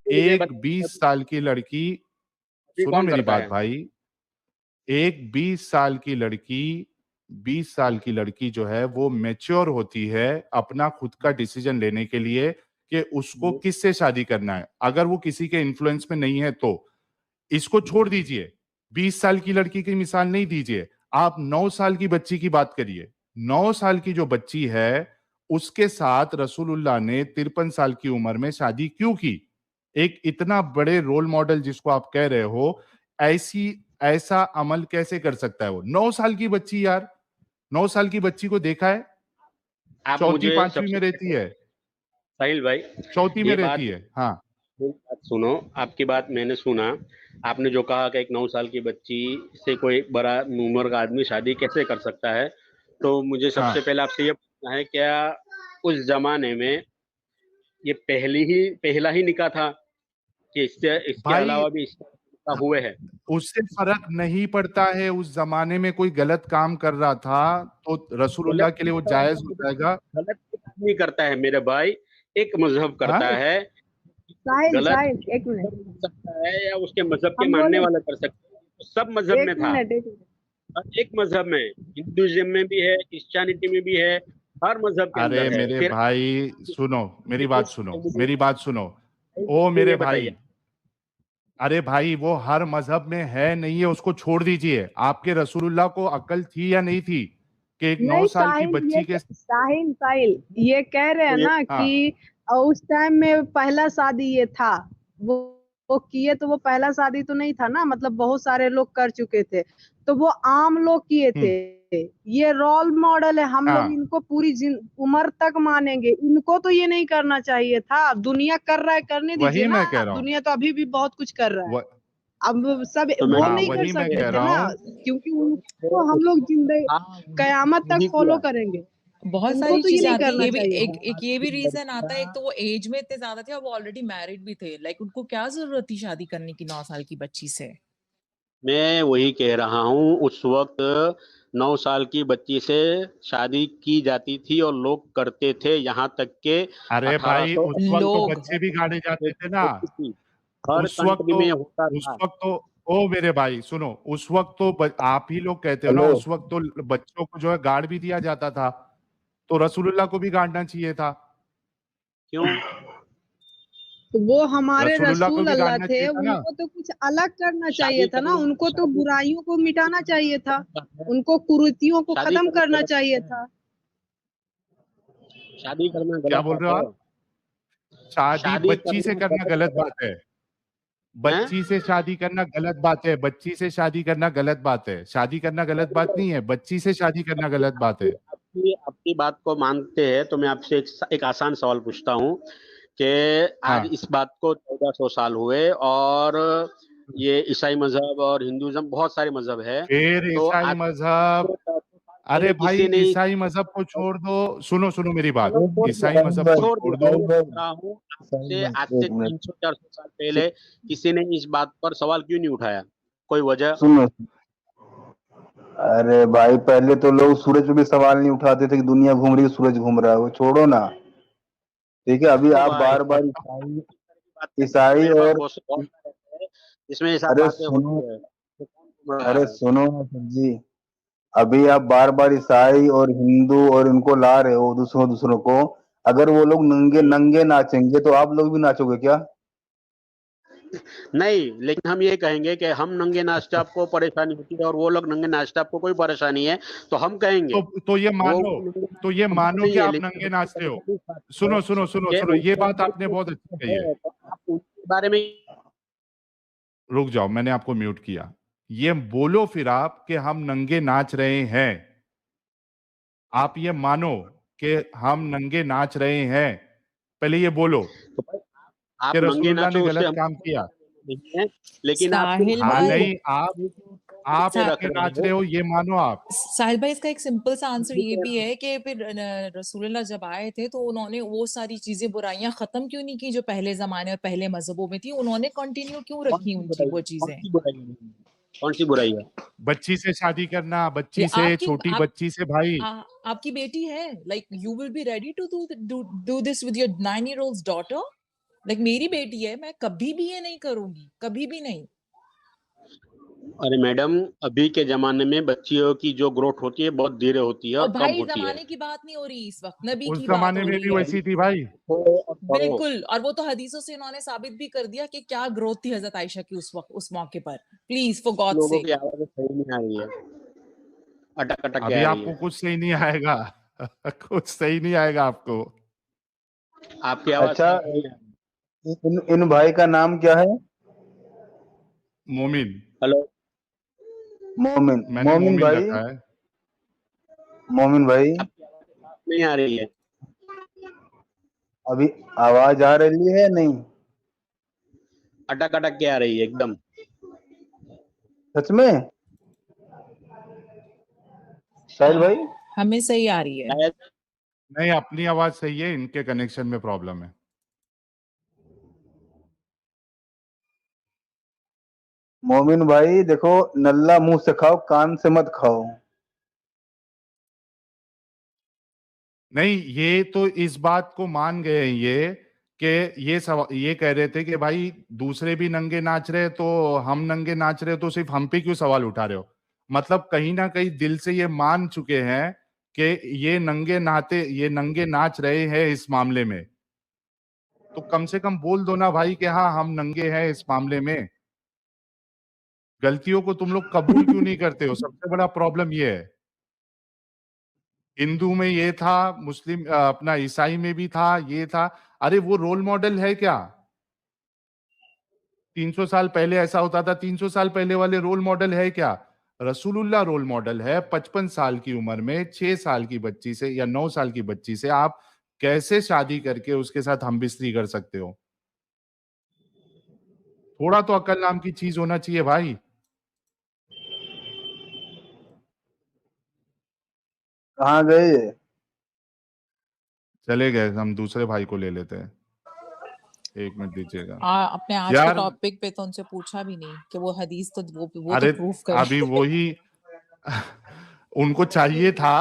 एक 20 साल की लड़की, सुनो कौन मेरी करता बात है? भाई, एक 20 साल की लड़की, 20 साल की लड़की जो है वो मैच्योर होती है अपना खुद का डिसीजन लेने के लिए कि उसको किससे शादी करना है। अगर वो किसी के इन्फ्लुएंस में नहीं है तो इसको छोड़ दीजिए, 20 साल की लड़की की मिसाल नहीं दीजिए, आप 9 साल की बच्ची की बात करिए। 9 साल की जो बच्ची है उसके साथ रसूलुल्लाह ने 53 साल की उम्र में शादी क्यों की? एक इतना बड़े रोल मॉडल जिसको आप कह रहे हो, ऐसी ऐसा अमल कैसे कर सकता है वो? 9 साल की बच्ची यार, 9 साल की बच्ची को देखा है? आप चौथी मुझे पांचवी में सबसे रहती है, साहिल भाई, चौथी में ये रहती बात है। हाँ मेरी बात सुनो। आपकी बात मैंने सुना। आपने जो कहा कि एक 9 साल की बच्ची से कोई बड़ा उम्र का आदमी शादी कैसे कर सकता है, तो मुझे सबसे हाँ पहले आपसे ये पूछना है, क्या उस जमाने में ये पहला ही निकाह था कि इससे इसके भाई, अलावा भी इसका निकाह हुए हैं? उससे फर्क नहीं पड़ता है। उस जमाने में कोई गलत काम कर रहा था तो रसूलुल्लाह गलत के लिए वो जायज हो जाएगा। गलत नहीं करता है मेरे भाई, एक मजहब करता हाँ है। साहिल गलत साहिल एक मिनट, कर सकता है या उसके मजहब के हम मानने बोले वाला कर सकता है, तो सब मजहब में एक था। मिनट एक मिनट। हर एक मजहब में, हिंदुइज्म में भी है, क्रिश्चियनिटी में भी है, हर मजहब के अरे अंदर है। मेरे फिर भाई सुनो, मेरी बात सुनो, मुझे मेरी बात सुनो। ओ ये मेरे बताइए। भाई, अरे भाई वो हर मजहब में है नहीं है, उसको छोड़ दीजिए। आपके रसूलुल्लाह को अकल थी या नहीं थी कि एक 9 नहीं साल की साहिल, बच्ची के? साहिल साहिल ये कह रहे हैं तो ये ना हाँ कि उस टाइम में पहला शादी ये था। वो किए तो वो पहला शादी तो नहीं था ना, मतलब बहुत सारे लोग कर चुके थे, तो वो आम लोग किए थे। ये रोल मॉडल है, हम लोग हाँ इनको पूरी उम्र तक मानेंगे। इनको तो ये नहीं करना चाहिए था। अब दुनिया कर रहा है, करने दीजिए वही ना। मैं कह रहा हूँ। दुनिया तो अभी भी बहुत कुछ कर रहा है। व, अब सब तो मैं वो हाँ नहीं कर वही मैं सकते कह थे रहा ना, हूँ। क्योंकि उनको हम लोग जिंदगी हाँ, कयामत तक वही फॉलो किया। करेंगे। बहुत उनको सारी तो ये चीजें नहीं आती है। करना ये भी चाहिए एक था। एक ये भी रीजन आता है। एक तो वो एज में इतने ज्यादा थे और वो ऑलरेडी मैरिड भी थे। लाइक उनको क्या जरूरत थी शादी करने की 9 साल की बच्ची से? मैं वही कह रहा हूँ, उस वक्त 9 साल की बच्ची से शादी की जाती थी और लोग करते थे, यहाँ तक के अरे भाई उस वक्त तो 1880 लोग बच्चे भी गाड़े जाते थे ना। होती थी। हर उस वक्त कंट्री तो में होता उस था। वक्त तो ओ मेरे भाई सुनो, उस वक्त तो आप ही लोग कहते हो ना, हेलो। उस वक्त तो बच्चों को जो है गाड़ भी दिया जाता था, तो रसूलुल्लाह को भी गाड़ना चाहिए था। क्यों? तो वो हमारे रसूलुल्लाह को रसूल भी अल्लाह गाड़ना थे, चाहिए था ना। उनको तो कुछ अलग करना चाहिए शादी था ना। करना उनको तो शादी बुराइयों को मिटाना चाहिए था, गलत बात है। उनको कुरीतियों को शादी खत्म करना करना गलत चाहिए बात है। था। शादी करना क्या गलत बोल बात रहे हो है। आप? शादी शादी बच्ची से करना करना गलत गलत है। बात है। हैं? बच्ची से शादी करना गलत बात है, बच्ची से शादी करना गलत बात है। शादी करना गलत बात नहीं है, बच्ची से शादी करना गलत बात आपकी है। आपकी आपकी बात को मानते हैं तो मैं आपसे एक आसान सवाल पूछता हूँ कि आज हाँ इस बात को 1400 साल हुए, और ये ईसाई मजहब और हिंदुइज्म, बहुत सारे मजहब है। फिर तो ईसाई आज मजहब, 1400 साल अरे पहले भाई किसी ने ईसाई मजहब को छोड़ दो। सुनो सुनो मेरी बात, चलो छोड़ दिया, ईसाई मजहब को छोड़ छोड़ दिया, दो। मैं पूछ रहा हूँ आपसे, आज से एक मिनट 300 400 साल पहले किसी ने इस बात पर सवाल क्यों नहीं उठाया? कोई वजह? सुनो। अरे भाई, पहले तो लोग सूरज पे भी सवाल नहीं उठाते थे कि दुनिया घूम रही है, सूरज घूम रहा है, वो छोड़ो ना। ठीक है, अभी ओ आप भाई, बार बार बात करने को ईसाई मेरे पास और बहुत सारे हैं, इसमें ये सब अरे बातें सुनो, होती है, तो कौन घूम रहा अरे है? सुनो ना सर जी। अभी आप बार बार ईसाई और हिंदू और इनको ला रहे हो, दूसरों दूसरों को। अगर वो लोग नंगे नंगे नाचेंगे तो आप लोग भी नाचोगे क्या? नहीं, लेकिन हम ये कहेंगे कि हम नंगे नाचते आपको परेशानी होती है और वो लोग नंगे नाचते आपको कोई परेशानी है, तो हम कहेंगे तो ये वो मानो, नंगे तो ये नाचते हम मानो कि नहीं है, आप लेकिन नंगे हमको नाचते हो। परेशानी इस बात की है सुनो सुनो सुनो कि सुनो, ये उनके बात अंदर आपने बहुत अच्छी कही है। है, तो आप उनके बारे में। रुक जाओ, मैंने आपको म्यूट किया। ये बोलो फिर आप कि हम नंगे नाच रहे हैं। आप ये मानो कि हम नंगे नाच रहे हैं, पहले ये बोलो तो भाई, आप कि नंगे रसूलुल्लाह ने नाचो, उससे गलत हमको काम कोई किया। परेशानी नहीं है, लेकिन आप सिर्फ साहिल हाँ भाई, धर्म नहीं, आप के रख नंगे रहे नाच हो। रहे हो, ये मानो आप। साहिल भाई इसका एक सिंपल सा आंसर ये ये कह भी रहा हूँ। है कि फिर रसूलुल्लाह जब आए थे तो उन्होंने वो सारी चीजें, बुराइयां खत्म क्यों नहीं की जो पहले जमाने और पहले मजहबों में थी? उन्होंने कंटिन्यू क्यों कौन रखी सी उनकी बुराई वो है? कौन चीजें? सी बुराई है? कौन सी बुराई है? बच्ची से शादी करना, ये बच्ची से, आपकी छोटी आप बच्ची से भाई। आपकी बेटी है। Like you will be ready to do this with your 9 year old daughter? Like मेरी बेटी है, मैं कभी भी ये नहीं करूंगी, कभी भी नहीं। अरे मैडम, अभी के जमाने में बच्चियों की जो ग्रोथ होती है बहुत धीरे होती है और और कम भाई होती है। जमाने की बात नहीं हो रही इस वक्त, नबी उस की बात जमाने हो में रही भी है। वैसी थी भाई। बिल्कुल, और वो तो हदीसों से इन्होंने साबित भी कर दिया कि क्या ग्रोथ थी हजरत आयशा की उस वक्त, उस मौके पर। प्लीज फॉर गॉड लोगों से। की आवाज सही नहीं आ रही है, अटक अटक के अभी आ रही आपको है। कुछ सही नहीं आएगा। कुछ सही नहीं आएगा आपको। आपकी आवाज अच्छा, साफ नहीं आ रही। इन भाई का नाम क्या है? मोमिन। हेलो, मोमिन। मैंने मोमिन मोमिन भाई, रखा है। मोमिन भाई, आपकी आवाज साफ नहीं आ रही है, अभी आवाज आ रही है नहीं? अटक अटक के आ रही है एकदम। सच में साहिल भाई? हमें सही आ रही है। शायद नहीं, अपनी आवाज सही है, इनके कनेक्शन में प्रॉब्लम है। मोमिन भाई देखो, नल्ला मुंह से खाओ, कान से मत खाओ। नहीं, ये तो इस बात को मान गए हैं ये कि ये कह रहे थे कि भाई दूसरे भी नंगे नाच रहे तो हम नंगे नाच रहे तो सिर्फ हम पे क्यों सवाल उठा रहे हो। मतलब कहीं ना कहीं दिल से ये मान चुके हैं कि ये नंगे नाच रहे हैं इस मामले में। तो कम से कम बोल दो ना भाई कि हाँ हम नंगे हैं इस मामले में। गलतियों को तुम लोग कबूल क्यों नहीं करते हो? सबसे बड़ा प्रॉब्लम ये है। हिंदू में ये था, मुस्लिम अपना ईसाई में भी था, ये था। अरे वो रोल मॉडल है क्या? 300 साल पहले ऐसा होता था, 300 साल पहले वाले रोल मॉडल है क्या? रसूलुल्लाह रोल मॉडल है। 55 साल की उम्र में 6 साल की बच्ची से या 9 साल की बच्ची से आप कैसे शादी करके उसके साथ हमबिस्तरी कर सकते हो? थोड़ा तो अकल नाम की चीज होना चाहिए भाई। कहाँ गए ये? चले गए, हम दूसरे भाई को ले लेते हैं। 1 मिनट दीजिएगा अपने आज के यार। टॉपिक पे तो उनसे पूछा भी नहीं कि वो हदीस तो वो तो अरे प्रूफ करे। अभी वही उनको चाहिए था।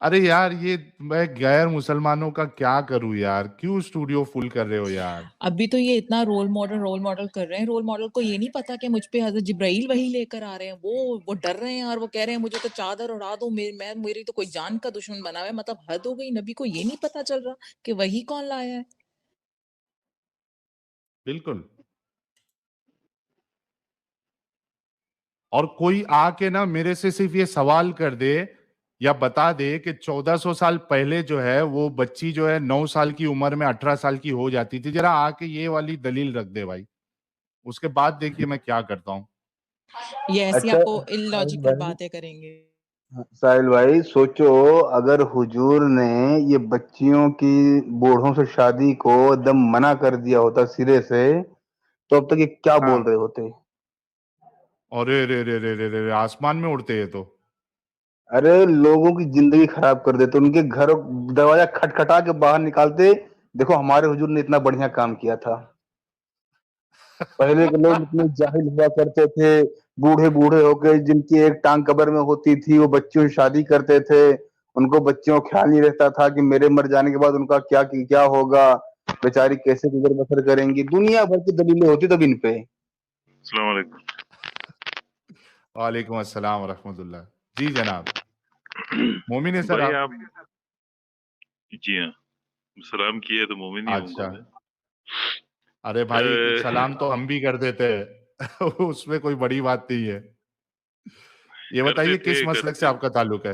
अरे यार, ये मैं गैर मुसलमानों का क्या करूं यार? क्यों स्टूडियो फुल कर रहे हो यार? अभी तो ये इतना रोल मॉडल कर रहे हैं, रोल मॉडल को ये नहीं पता कि मुझ पे हजरत जिब्राइल वही लेकर आ रहे हैं। वो डर रहे हैं और वो कह रहे हैं मुझे तो चादर उड़ा दो, मेरी तो कोई जान का दुश्मन बना हुआ है। मतलब हद हो गई, नबी को ये नहीं पता चल रहा कि वही कौन लाया है। बिल्कुल। और कोई आके ना मेरे से सिर्फ ये सवाल कर दे या बता दे कि 1400 साल पहले जो है वो बच्ची जो है 9 साल की उम्र में 18 साल की हो जाती थी। जरा आके ये वाली दलील रख दे भाई, उसके बाद देखिए मैं क्या करता हूँ। ये ऐसी अच्छा आपको साहिल इलॉजिकल भाई, बातें करेंगे। साहिल भाई सोचो, अगर हुजूर ने ये बच्चियों की बूढ़ों से शादी को एकदम मना कर दिया होता सिरे से, तो अब तक ये क्या बोल हाँ। रहे होते? अरे रे रे रे रे रे रे, आसमान में उड़ते ये तो। अरे लोगों की जिंदगी खराब कर देते, उनके घर दरवाजा खटखटा के बाहर निकालते। देखो हमारे हुजूर ने इतना बढ़िया काम किया था। पहले के लोग इतने जाहिल हुआ करते थे, बूढ़े बूढ़े होके जिनकी एक टांग कब्र में होती थी, वो बच्चियों से शादी करते थे। उनको बच्चियों का ख्याल नहीं रहता था कि मेरे मर जाने के बाद उनका क्या होगा, बेचारी कैसे गुजर बसर करेंगी। दुनिया भर की दलीलें होती तब इन पे। अस्सलाम वालेकुम। वालेकुम अस्सलाम रहमतुल्लाह। जी जनाब। मोमिन है सर भाई आप? आप? जी हाँ, सलाम किया तो मोमिन ही होऊंगा अच्छा। मैं। अरे भाई सलाम तो अ, हम भी कर देते हैं। उसमें कोई बड़ी बात नहीं है। ये करते बताइए थे किस मसलक से करते। आपका ताल्लुक है?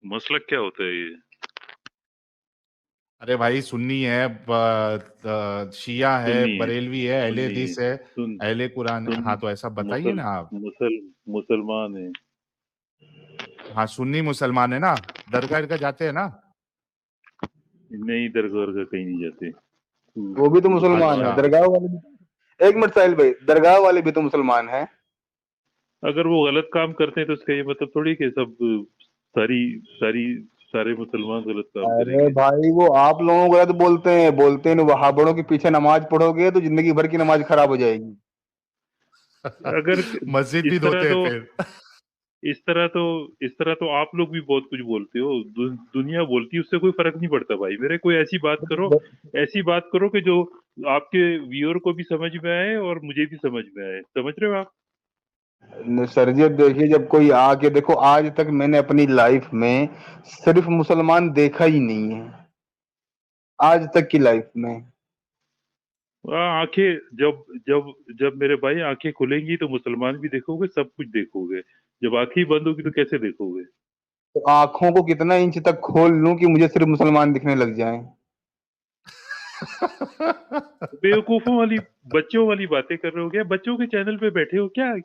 मसलक क्या होता है ये? अरे भाई सुन्नी है, शिया है, सुन्नी है, बरेलवी है, अहले सुन्नी है, हदीस है, सुन अहले कुरान है। सुन हाँ तो ऐसा बताइए ना आप। मुसलमान है। हाँ सुन्नी मुसलमान है ना? दरगाह का जाते हैं ना? नहीं, दरगाह का कहीं नहीं जाते। वो भी तो मुसलमान है, अच्छा। मुसलमान है। दरगाह वाले भी। एक मिनट साहिल भाई, दरगाह वाले भी तो मुसलमान है। अगर वो गलत काम करते हैं तो उसका ये मतलब थोड़ी कि सब सारी सारी सारे मुसलमान गलत काम अरे करेंगे। भाई वो आप लोगों को गलत बोलते हैं वहाबड़ों के पीछे नमाज पढ़ोगे तो जिंदगी भर की नमाज खराब हो जाएगी। अगर मस्जिद इस भी तरह धोते हैं तो फिर। इस तरह तो आप लोग भी बहुत कुछ बोलते हो, दुनिया बोलती है, उससे कोई फर्क नहीं पड़ता भाई मेरे। कोई ऐसी बात करो कि जो आपके व्यूअर को भी समझ में आए और मुझे भी समझ में आए। समझ रहे हो आप? सर जी अब देखिए, जब कोई आके देखो, आज तक मैंने अपनी लाइफ में सिर्फ मुसलमान देखा ही नहीं है, आज तक की लाइफ में। आंखें जब जब जब मेरे भाई आंखें खुलेंगी तो मुसलमान भी देखोगे, सब कुछ देखोगे। जब आंखें ही बंद होगी तो कैसे देखोगे? तो आंखों को कितना इंच तक खोल लूं कि मुझे सिर्फ मुसलमान दिखने लग जाएं? बेवकूफों वाली, बच्चों वाली बातें कर रहे हो क्या? बच्चों के चैनल पे बैठे हो क्या?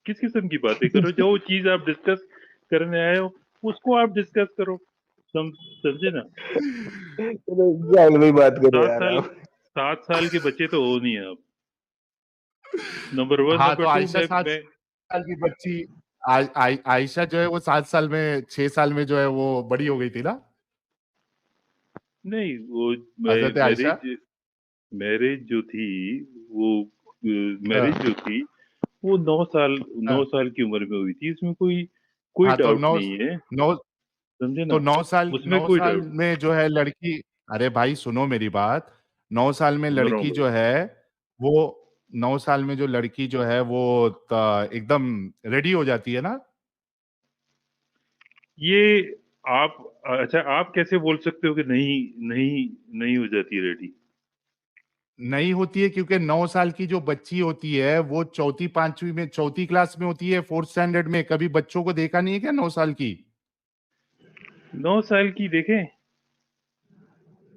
किस किस्म की बातें कर रहे हो? जो चीज आप डिस्कस करने आए हो उसको आप डिस्कस करो। समझे ना? भाई बात करो यार 7 साल के बच्चे तो हो नहीं आप। नंबर 1। हाँ, तो नंबर 2, आयशा 7 मैं साल की बच्ची आयशा जो है वो 7 साल में 6 साल में जो है वो बड़ी हो गई थी ना, नहीं, वो हजरत आयशा। मैरिज जो थी, वो हाँ, मैरिज जो थी वो 9 हाँ, साल की उम्र में हुई थी। इसमें कोई हाँ, तो डाउट नहीं है। नौ समझे तो ना? 9 उसमें कोई साल डाउट नहीं। में जो है लड़की, अरे भाई सुनो मेरी बात, 9 साल में सुन रहा हूँ लड़की भाई। जो है वो 9 साल में जो लड़की जो है वो एकदम रेडी हो जाती है ना। ये आप अच्छा, आप कैसे बोल सकते हो कि नहीं नहीं नहीं हो जाती रेडी? नहीं होती है क्योंकि 9 साल की जो बच्ची होती है वो चौथी पांचवी में, चौथी क्लास में होती है, 4th स्टैंडर्ड में। कभी बच्चों को देखा नहीं है क्या 9 साल की? 9 साल की देखें?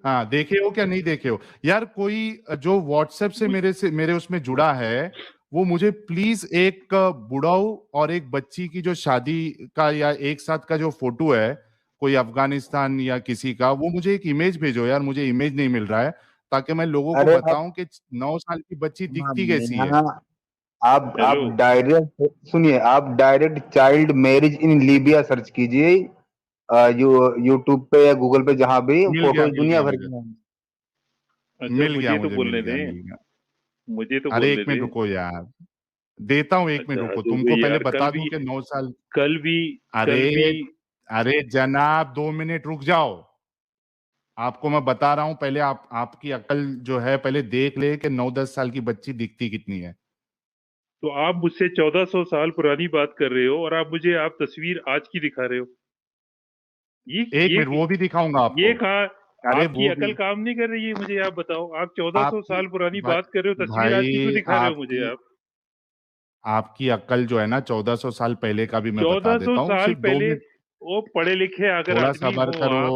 हाँ, देखे हो क्या नहीं देखे हो यार? कोई जो व्हाट्सएप से मेरे उसमें जुड़ा है, वो मुझे प्लीज एक बुढ़ाऊ और एक बच्ची की जो शादी का या एक साथ का जो फोटो है, कोई अफगानिस्तान या किसी का, वो मुझे एक इमेज भेजो यार। मुझे इमेज नहीं मिल रहा है ताकि मैं लोगों को अरे बताऊं कि 9 साल की बच्ची दिखती कैसी है। हेलो। आप डायरेक्ट सुनिए, आप direct child marriage in Libya search कीजिए, यूट्यूब पे या गूगल पे, जहां भी मिल गया, फोटोज मिल दुनिया गया भर मुझे। की हैं। अच्छा, मिल गया मुझे तो मुझे, मिल बोलने गया, दें। मिल गया। मुझे तो अरे बोलने एक मिनट दें। रुको यार, देता हूँ, एक मिनट अच्छा, रुको, हद हो तुमको गई पहले यार। बता दूं कि 9 साल। कल भी अरे कल भी अरे जनाब 2 मिनट रुक जाओ। आपको मैं बता रहा हूं, पहले आपकी अकल जो है पहले देख ले कि 9-10 साल की बच्ची दिखती कितनी है। तो आप मुझसे 1400 साल पुरानी बात कर रहे हो और आप तस्वीर आज की दिखा रहे हो। ये एक ये मिनट, वो भी दिखाऊंगा ये आपको। कहा? अरे आपकी वो भी अकल काम नहीं कर रही है? मुझे आप बताओ, आप 1400 आपकी साल पुरानी भाई बात कर रहे हो, तस्वीर आज की क्यों भाई दिखा रहे हो मुझे आपकी आप? आपकी अकल जो है ना 1400 साल पहले का भी मैं बता 1400 देता हूँ, साल सिर्फ दो पहले? मिनट वो पढ़े लिखे अगर थोड़ा आदमी सब्र हो करो। आप, तो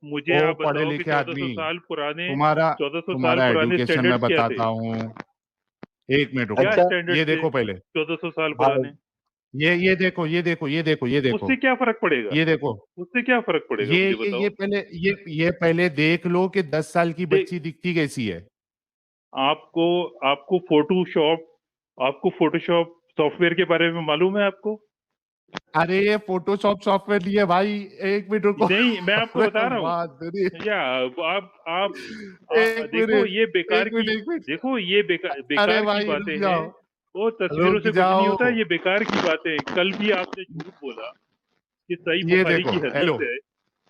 मुझे मुझे ओ आप पढ़े बताओ कि लिखे 1400 आदमी, साल पुराने तुम्हारा 1400 साल तुम्हारा पुराने एडुकेशन मैं स्टैंडर्ड्स क्या थे? बताता हूँ। एक मिनट रुको, क्या अच्छा स्टैंडर्ड्स ये थे देखो पहले, 1400 साल भाई, पुराने? ये देखो, ये देखो, ये देखो, ये देखो, उससे क्या फर्क पड़ेगा? ये देखो, उससे क्या फर्क पड़ेगा मुझे ये बताओ। पहले, ये पहले देख लो कि 10 साल की देख, बच्ची दिखती कैसी है। आपको आपको फोटोशॉप सॉफ्टवेयर के बारे में मालूम है आपको? अरे ये फोटोशॉप सॉफ्टवेयर नहीं है भाई। एक मिनट रुको। नहीं, मैं आपको बता रहा हूँ। बात सुनिए। या आप एक देखो, मिनट, ये बेकार एक मिनट, की एक मिनट। देखो, ये अरे बेकार की भाई बातें रुक हैं। जाओ, वो तस्वीरों रुक से कुछ नहीं जाओ। होता, ये बेकार की बातें हैं। कल भी आपने झूठ बोला कि सही ये बुखारी देखो, की हेलो, हदीस है।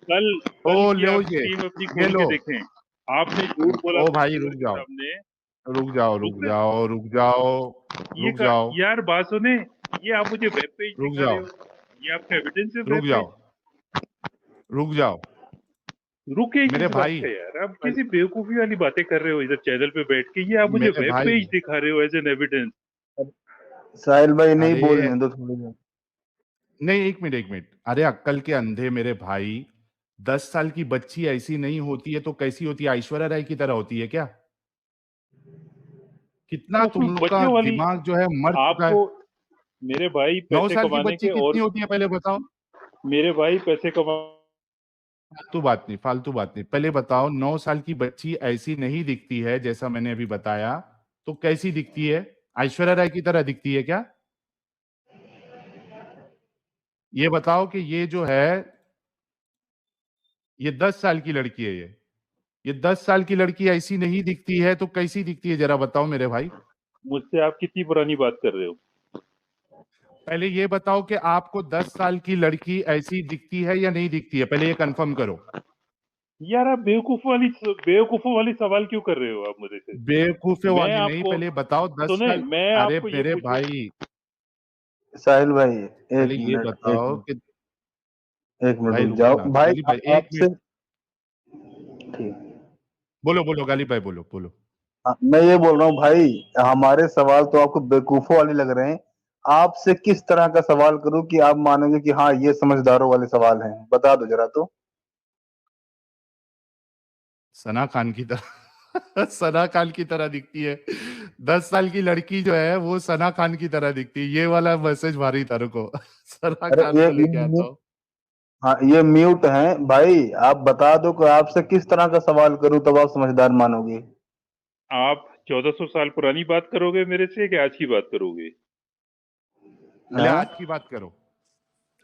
कल ओ कल की लो, आप ये स्क्रीन अपनी ये खोल के लो। देखें। आपने झूठ बोला ओ अपने भाई व्यूअर रुक के जाओ, सामने। रुक जाओ, रुक रुक जाओ, रुक जाओ, रुक जाओ, यार बात सुने। ये आप मुझे वेब पेज रुक दिखा रहे जाओ, हो? ये आपका एविडेंस है? रुक वेब जाओ, पेज? रुक जाओ रुके मेरे किस बात भाई। पे यार? आप किसी बेवकूफी वाली बातें कर रहे हो इधर चैनल पे बैठ के। ये आप मुझे मेरे वेब भाई, पेज दिखा रहे हो एज एन एविडेंस। साहिल भाई नहीं अरे बोलने दो थोड़ी देर। नहीं, एक मिनट, एक मिनट। अरे अक्कल के अंधे मेरे भाई, 10 साल की बच्ची ऐसी नहीं होती है तो कैसी होती है? ऐश्वर्या राय की तरह होती है क्या? कितना वो कोई तुम लोग का बच्चों वाली। दिमाग जो है मर चुका है। आपको मेरे भाई 9 पैसे साल की कमाने बच्ची के कितनी और होती है पहले बताओ। मेरे भाई पैसे कमा फालतू बात नहीं, फालतू बात नहीं, पहले बताओ 9 साल की बच्ची ऐसी नहीं दिखती है जैसा मैंने अभी बताया, तो कैसी दिखती है? ऐश्वर्या राय की तरह दिखती है क्या? ये बताओ कि ये जो है, ये 10 साल की लड़की है, ये 10 साल की लड़की ऐसी नहीं दिखती है तो कैसी दिखती है जरा बताओ मेरे भाई। मुझसे आप कितनी पुरानी बात कर रहे हो? पहले ये बताओ कि आपको 10 साल की लड़की ऐसी दिखती है या नहीं दिखती है, पहले ये कंफर्म करो। यार आप बेवकूफों वाली सवाल क्यों कर रहे हो आप मुझे से? बेवकूफे मैं वाली नहीं, आपको पहले बताओ 10 सुने, साल। मैं अरे आपको ये मेरे पूछूं, भाई, साहिल भाई पहले ये एक बताओ मिनट, कि एक मिनट भाई रुक रुको जाओ ना भाई, गालिब भाई, एक आपसे मिनट। ठीक। बोलो बोलो गालिब भाई, बोलो बोलो। हाँ, मैं ये बोल रहा हूँ भाई, हमारे सवाल तो आपको बेवकूफों वाले लग रहे हैं। आपसे किस तरह का सवाल करूं कि आप मानोगे कि हाँ ये समझदारों वाले सवाल हैं? बता दो जरा तो। सना खान की तरह सना खान की तरह दिखती है। 10 साल की लड़की जो है वो सना खान की तरह दिखती है, ये वाला मैसेज भारी था, रुको सना अरे खान को लेके आता हूँ। हाँ ये म्यूट हैं भाई, आप बता दो कि आपसे किस तरह का सवाल करूं तब आप समझदार मानोगे। आप 1400 साल पुरानी बात करोगे मेरे से कि आज की बात करोगे? पहले हाँ? आज की बात करो,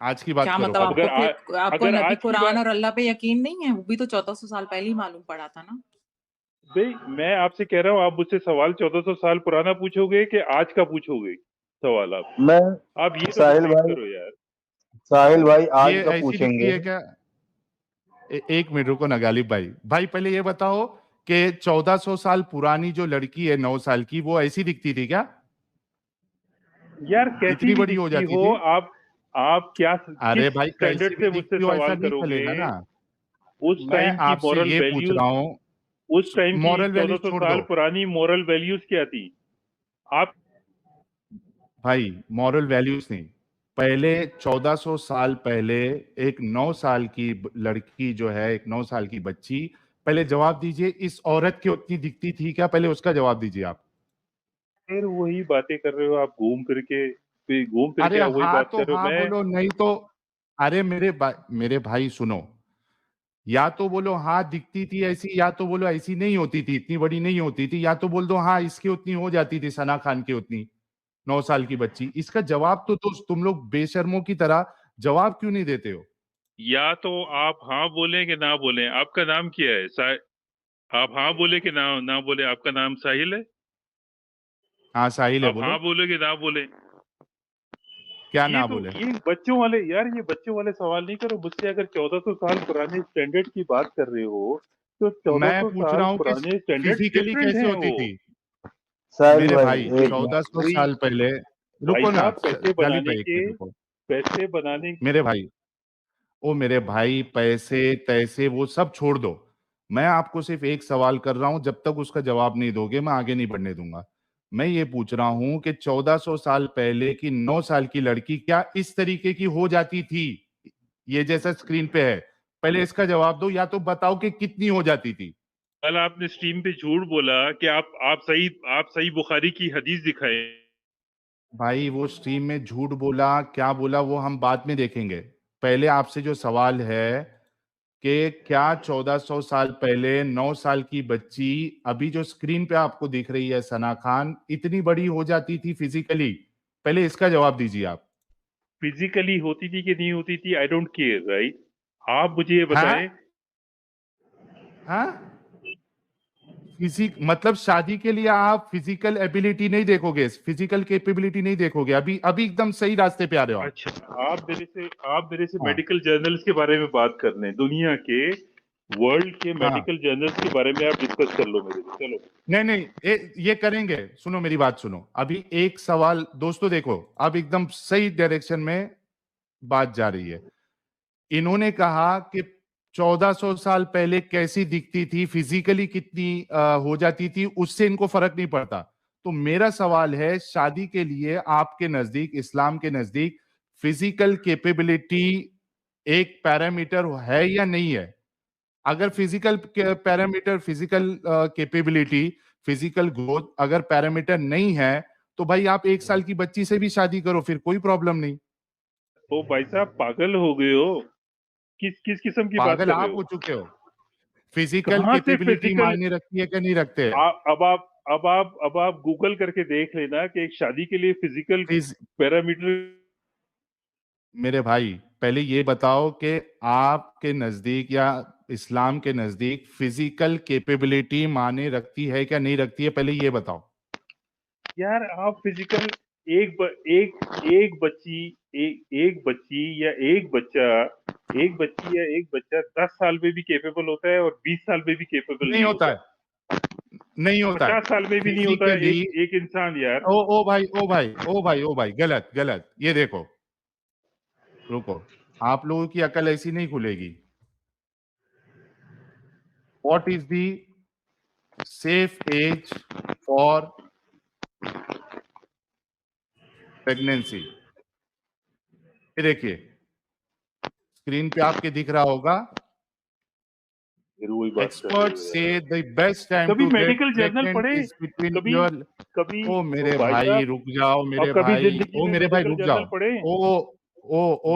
आज की बात क्या करो मतलब पहले। अगर आपको अगर नबी आज की कुरान बात, और अल्लाह पे यकीन नहीं है? वो भी तो 1400 साल पहले ही मालूम पड़ा था ना। भाई मैं आपसे कह रहा हूँ, आप मुझसे सवाल 1400 साल पुराना पूछोगे कि आज का पूछोगे सवाल? मैं आप ये तो साहिल डिसाइड भाई, करो यार। साहिल भाई आज ये का ऐसी दिखती पूछेंगे। है क्या? एक मिनट रुको ना गालिब भाई, भाई पहले ये बताओ कि 1400 साल पुरानी जो लड़की है 9 साल की, वो ऐसी दिखती थी क्या? यार कैसी इतनी भी बड़ी हो दिखती जाती हो, थी? आप क्या अरे किस भाई स्टैंडर्ड कैसी भी से मुझसे दिखती हो सवाल ऐसा नहीं करोगे? चलेगा ना। उस मैं टाइम की आपसे मॉरल ये पूछ वैल्यूज, रहा हूँ, उस टाइम की मॉरल वैल्यूज 1400 छोड़ साल दो पुरानी मॉरल वैल्यूज क्या थी? आप भाई, मॉरल वैल्यूज नहीं। पहले 1400 साल पहले एक 9 साल की लड़की जो है, एक 9 साल की बच्ची, पहले जवाब दीजिए इस औरत की उतनी दिखती थी क्या? पहले उसका जवाब दीजिए आप। फिर वही बातें कर रहे हो आप, घूम फिर अरे के आप वही हाँ बात तो कर रहे हो। हाँ मैं बोलो, नहीं तो अरे मेरे भाई सुनो, या तो बोलो हाँ दिखती थी ऐसी, या तो बोलो ऐसी नहीं होती थी, इतनी बड़ी नहीं होती थी, या तो बोल दो हाँ इसकी उतनी हो जाती थी, सना खान की उतनी। 9 साल की बच्ची, इसका जवाब तो तुम लोग बेशर्मों की तरह जवाब क्यों नहीं देते हो? या तो आप हाँ बोलें कि ना बोलें। आपका नाम क्या है? आप हाँ बोले कि ना बोले? आपका नाम साहिल है? हाँ साहिल है, आप बोलो। हाँ बोले कि ना बोले? क्या ये ना तो बोले? ये बच्चों वाले, यार ये बच्चों वाले सवाल नहीं करो मुझसे। अगर 1400 साल पुराने स्टैंडर्ड की बात कर रहे हो, तो मैं 1400 पूछ साल रहा हूँ कि पुराने स्टैंडर्ड फिजिकली डिफरेंट कैसे हैं होती वो। थी? साहिल मेरे भाई भाई एक मिनट, 1400 कोई साल पहले, भाई रुको ना साहब, गालिब भाई, एक मिनट रुको। पैसे बनाने मेरे भाई, ओ मेरे भाई, पैसे तैसे वो सब छोड़ दो। मैं आपको सिर्फ एक सवाल कर रहा हूं, जब तक उसका जवाब नहीं दोगे मैं आगे नहीं बढ़ने दूंगा। मैं ये पूछ रहा हूं कि 1400 साल पहले की 9 साल की लड़की क्या इस तरीके की हो जाती थी, ये जैसा स्क्रीन पे है? पहले इसका जवाब दो, या तो बताओ कि कितनी हो जाती थी। कल आपने स्ट्रीम पे झूठ बोला कि आप सही बुखारी की हदीस दिखाए। भाई वो स्ट्रीम में झूठ बोला क्या बोला वो हम बाद में देखेंगे। पहले आपसे जो सवाल है कि क्या 1400 साल पहले 9 साल की बच्ची, अभी जो स्क्रीन पे आपको दिख रही है सना खान, इतनी बड़ी हो जाती थी फिजिकली? पहले इसका जवाब दीजिए आप। फिजिकली होती थी कि नहीं होती थी, आई डोंट केयर, राइट? आप मुझे ये हाँ बताएं। हाँ, फिजिक मतलब शादी के लिए आप फिजिकल एबिलिटी नहीं देखोगे, फिजिकल कैपेबिलिटी नहीं देखोगे। अभी अभी एकदम सही रास्ते पे आ रहे हो आप। अच्छा, आप मेरे से हाँ मेडिकल जर्नल्स के बारे में बात कर रहे हैं, दुनिया के वर्ल्ड के हाँ, मेडिकल जर्नल्स के बारे में आप डिस्कस कर लो मेरे से। चलो। नहीं नहीं, ये करेंगे, सुनो मेरी बात सुनो। अभी एक सवाल दोस्तों, देखो अब एकदम सही डायरेक्शन में बात जा रही है। इन्होंने कहा कि 1400 साल पहले कैसी दिखती थी, फिजिकली कितनी हो जाती थी, उससे इनको फर्क नहीं पड़ता। तो मेरा सवाल है, शादी के लिए आपके नजदीक, इस्लाम के नजदीक फिजिकल कैपेबिलिटी एक पैरामीटर है या नहीं है? अगर physical parameter, physical capability, physical growth अगर पैरामीटर नहीं है, तो भाई आप 1 साल की बच्ची से भी शादी करो, फिर कोई प्रॉब्लम नहीं। तो भाई साहब पागल हो गए हो? किस किस किस्म की बात पागल कर रहे आप हो? हो चुके हो। फिजिकल कहाँ से कैपेबिलिटी फिजिकल? मायने रखती है कि नहीं रखते? अब आप गूगल करके देख लेना कि एक शादी के लिए फिजिकल फिज पैरामीटर। मेरे भाई पहले ये बताओ कि आपके नजदीक या इस्लाम के नजदीक फिजिकल कैपेबिलिटी माने रखती है क्या नहीं रखती है, पहले ये बताओ। यार आप फिजिकल, एक बच्ची या एक बच्चा 10 साल में भी कैपेबल होता है और 20 साल में भी कैपेबल नहीं होता है, नहीं होता है 50 साल में भी नहीं होता है फिजिकली। एक इंसान यार। ओ भाई, गलत गलत। ये देखो, रुको, आप लोगों की अकल ऐसी नहीं खुलेगी। What is the safe age for pregnancy? ये देखिए, स्क्रीन पे आपके दिख रहा होगा, फिर वही बात कर रहे एक्सपर्ट हो से यार। द बेस्ट टाइम कभी to get medical journal pregnant पढ़े, इज बिटवीन कभी योर। कभी ओ मेरे भाई भाई साहब, रुक जाओ, और मेरे कभी भाई, जिंदगी ओ में मेरे भाई मेडिकल रुक जर्नल जाओ। पढ़े। ओ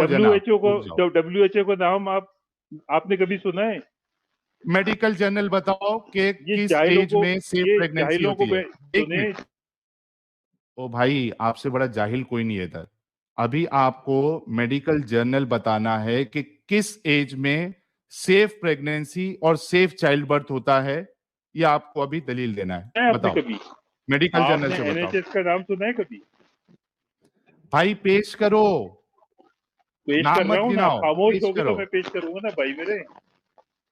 जनाब रुक जाओ। WHO का नाम आपने कभी सुना है? मेडिकल जर्नल बताओ कि ये किस जाहिलों एज को में सेफ ये प्रेगनेंसी जाहिलों को होती है। एक सुने। मिनट, ओ भाई आपसे बड़ा जाहिल कोई नहीं है इधर। अभी आपको मेडिकल जर्नल बताना है कि किस एज में सेफ प्रेगनेंसी और सेफ चाइल्ड बर्थ होता है, ये आपको अभी दलील देना है। आपने बताओ, कभी मेडिकल जर्नल आपने से बताओ NHS का नाम सुना है कभी? भाई। पेश करो, पेश कर नाम रहा मत हूँ ना, गिनाओ, खामोश पेश होगे तो करो, मैं पेश करूंगा ना भाई मेरे।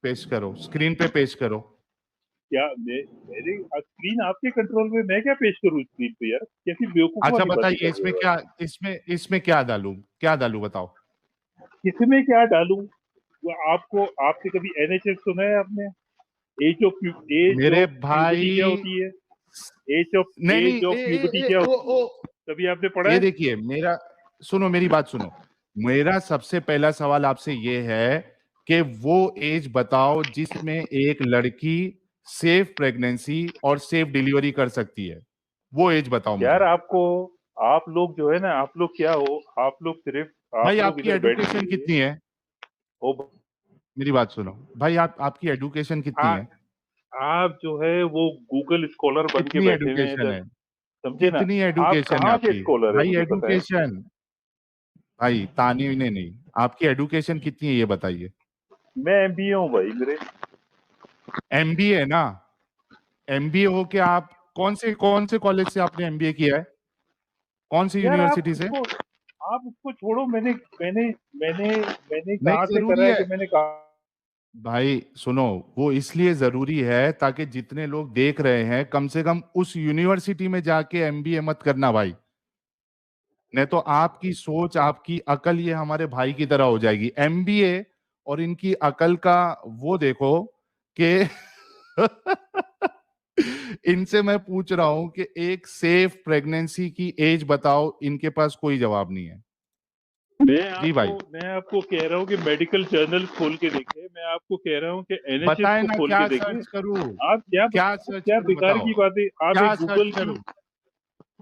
पेश करो, स्क्रीन पे पेश करो। क्या मेरे स्क्रीन आपके कंट्रोल में, मैं क्या पेश करूँ स्क्रीन पे यार? कैसी बेवकूफ अच्छा वाली बातें बताइए, कर रहे इसमें हो क्या, इसमें क्या डालूं, क्या डालूं बताओ। किसमें क्या डालूं? वो आपने कभी NHS सुना है आपने? एज ऑफ मेरे प्यूबर्टी क्या भाई, होती है? नहीं नहीं, एज ऑफ प्यूबर्टी क्या होती है? कभी आपने पढ़ा ये है? देखिए, मेरा सुनो, मेरी बात सुनो। मेरा सबसे पहला सवाल आपसे ये है कि वो एज बताओ जिसमें एक लड़की सेफ प्रेगनेंसी और सेफ डिलीवरी कर सकती है। वो एज बताओ यार मुझे। आप लोग जो है ना, आप लोग क्या हो, भाई आप लोग आपकी इधर बैठ एडुकेशन के कितनी है? ओ मेरी बात सुनो भाई, आपकी एडुकेशन कितनी आ, है? आप जो है वो गूगल स्कॉलर बन के कितनी बैठे हुए हैं एडुकेशन इधर, है? समझे ना? कितनी आप एडुकेशन है कहाँ के आपकी? स्कॉलर है भाई मुझे पता है। एडुकेशन, भाई तानी ने नहीं, आपकी एडुकेशन कितनी है ये बताइए। मैं MBA हूँ भाई मेरे। एमबीए ना? एमबीए हो के आप कौन से कॉलेज से आपने एमबीए किया है? कौन सी यार यूनिवर्सिटी से? आप उसको छोड़ो। मैंने नहीं कहाँ से करा जरूरी है है कि मैंने कहा। भाई, सुनो, वो इसलिए जरूरी है ताकि जितने लोग देख रहे हैं कम से कम उस यूनिवर्सिटी में जाके एमबीए मत करना भाई। नहीं तो आपकी सोच, आपकी अकल ये हमारे भाई की तरह हो जाएगी। एमबीए और इनकी अकल का वो देखो कि इनसे मैं पूछ रहा हूं कि एक सेफ प्रेगनेंसी की एज बताओ, इनके पास कोई जवाब नहीं है। जी भाई मैं आपको कह रहा हूँ कि मेडिकल जर्नल खोल के देखे। मैं आपको कह रहा हूँ कि NHS बताए को ना, खोल क्या के देखे। सर्च करूं? आप क्या सर्च क्या करूं बेकार बताओ? की बातें। क्या सर्च करूं?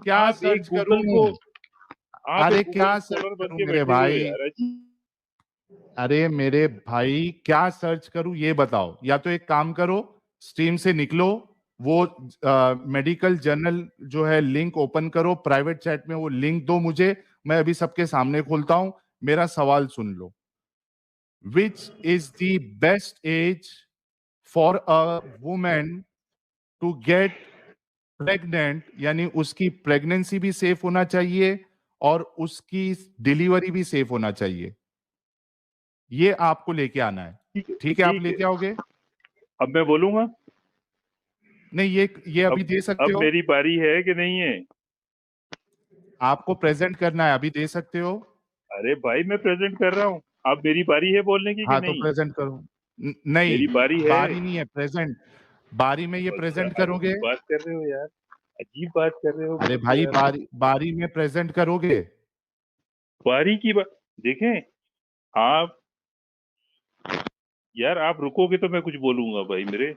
क्या आप एक सर्च गूगल करूं? को आप अरे एक क्या गूगल सर्च स्कॉलर बन करूं के मेरे बैठे हुए हो भाई? यार। अरे मेरे भाई, क्या सर्च करूं ये बताओ। या तो एक काम करो, स्ट्रीम से निकलो, वो मेडिकल जर्नल जो है लिंक ओपन करो, प्राइवेट चैट में वो लिंक दो मुझे, मैं अभी सबके सामने खोलता हूं। मेरा सवाल सुन लो। Which is the best age for a women to get pregnant, यानी उसकी प्रेगनेंसी भी सेफ होना चाहिए और उसकी डिलीवरी भी सेफ होना चाहिए। ये आपको लेके आना है। ठीक है, आप ठीक है, लेके आओगे? अब मैं बोलूंगा। नहीं, ये अभी दे सकते अब हो? मेरी बारी है कि नहीं है? आपको प्रेजेंट करना है, अभी दे सकते हो? अरे भाई मैं प्रेजेंट कर रहा हूँ। अब मेरी बारी है बोलने की कि हाँ तो नहीं? प्रेजेंट करो। नहीं, मेरी बारी है। बारी नहीं है, प्रेजेंट। बारी में ये अच्छा, प्रेजेंट करोगे? अजीब बात कर रहे हो यार। अजीब बात कर रहे हो अरे मुझसे भाई, यार। बारी में प्रेजेंट करोगे? बारी की बात देखें आप। यार आप रुकोगे तो मैं कुछ बोलूंगा भाई मेरे।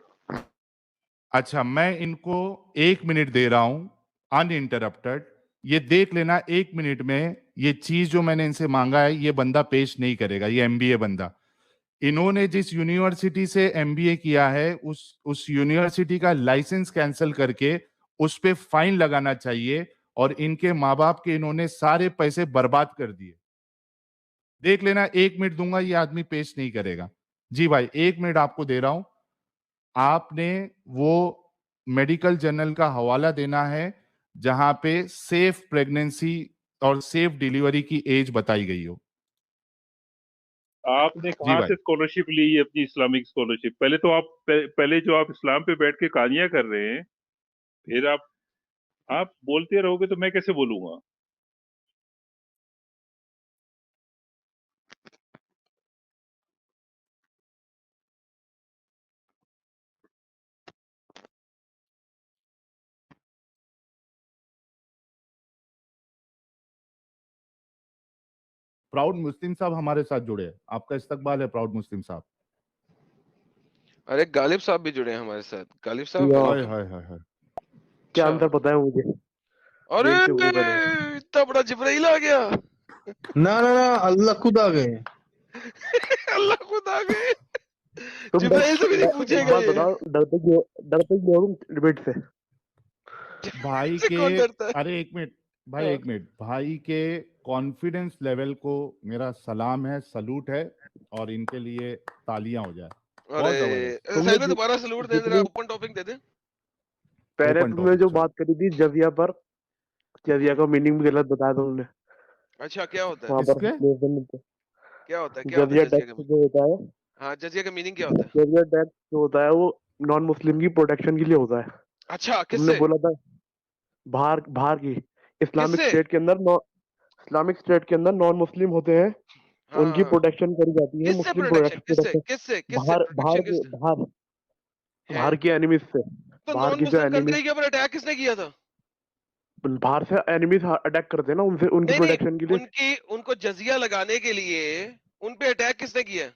अच्छा, मैं इनको 1 मिनट दे रहा हूं, अनइंटरप्टेड। ये देख लेना, 1 मिनट में ये चीज जो मैंने इनसे मांगा है ये बंदा पेश नहीं करेगा, ये एमबीए बंदा। इन्होंने जिस यूनिवर्सिटी से एमबीए किया है उस यूनिवर्सिटी का लाइसेंस कैंसिल करके उस पे फाइन लगाना चाहिए, और इनके माँ बाप के इन्होंने सारे पैसे बर्बाद कर दिए। देख लेना, 1 मिनट दूंगा, ये आदमी पेश नहीं करेगा। जी भाई, 1 मिनट आपको दे रहा हूं। आपने वो मेडिकल जर्नल का हवाला देना है जहां पे सेफ प्रेगनेंसी और सेफ डिलीवरी की एज बताई गई हो। आपने जी कहाँ भाई। से स्कॉलरशिप ली है अपनी इस्लामिक स्कॉलरशिप? पहले तो आप पहले जो आप इस्लाम पे बैठ के कहानियां कर रहे हैं, फिर आप बोलते रहोगे तो मैं कैसे बोलूंगा? प्राउड मुस्लिम साहब हमारे साथ जुड़े हैं, आपका इस्तकबाल है प्राउड मुस्लिम साहब। अरे गालिब साहब भी जुड़े हैं हमारे साथ। गालिब साहब हाय वेलकम। हाय हाय हाय। क्या अच्छा, अंतर पता है मुझे अरे गेम से पहले। इतना बड़ा जिब्राइल आ गया। ना ना ना, अल्लाह खुद आ गए। अल्लाह खुद आ गए। तुम जिब्राइल से भी नहीं एक पूछेगा बात ये। बताओ, डरते क्यों हो तुम डिबेट से? भाई से के, कौन डरता है? अरे एक मिनट भाई, हाँ। एक मिनट, भाई के कॉन्फिडेंस लेवल को मेरा सलाम है, सलूट है, और इनके लिए तालियां हो जाए। बहुत अरे जबरदस्त। तुमने साहिल भाई दोबारा सलूट दे जरा, जितनी ओपन टॉपिक दे दे। पहले ओपन तुमने टॉपिक जो चलो। बात करी थी जजिया पर, जजिया का मीनिंग भी गलत बताया तुमने अच्छा क्या होता है? वहां पर। किसके? क्या होता है? क्या होता है जजिया जजिया टैक्स का? जो होता है, हाँ, जजिया का मीनिंग क्या होता है? जजिया टैक्स जो होता है वो नॉन मुस्लिम की प्रोटेक्शन के लिए होता है। अच्छा, तुमने किससे? बोला था बाहर बाहर की इस्लामिक किससे? स्टेट के अंदर इस्लामिक स्टेट के अंदर नॉन मुस्लिम होते हैं, हाँ उनकी हाँ। प्रोटेक्शन करी जाती है, किससे मुस्लिम प्रोटेक्शन? किससे प्रोटेक्शन किससे किससे बाहर बाहर प्रोटेक्शन के किससे बाहर है? बाहर के एनिमीज से, तो बाहर नॉन की जो मुस्लिम एनिमीज, कंट्री के ऊपर अटैक किसने किया था? बाहर से एनिमीज अटैक करते हैं ना, उनसे उनकी नहीं नहीं, प्रोटेक्शन के लिए। उनको जजिया लगाने के लिए उन पे अटैक किसने किया है?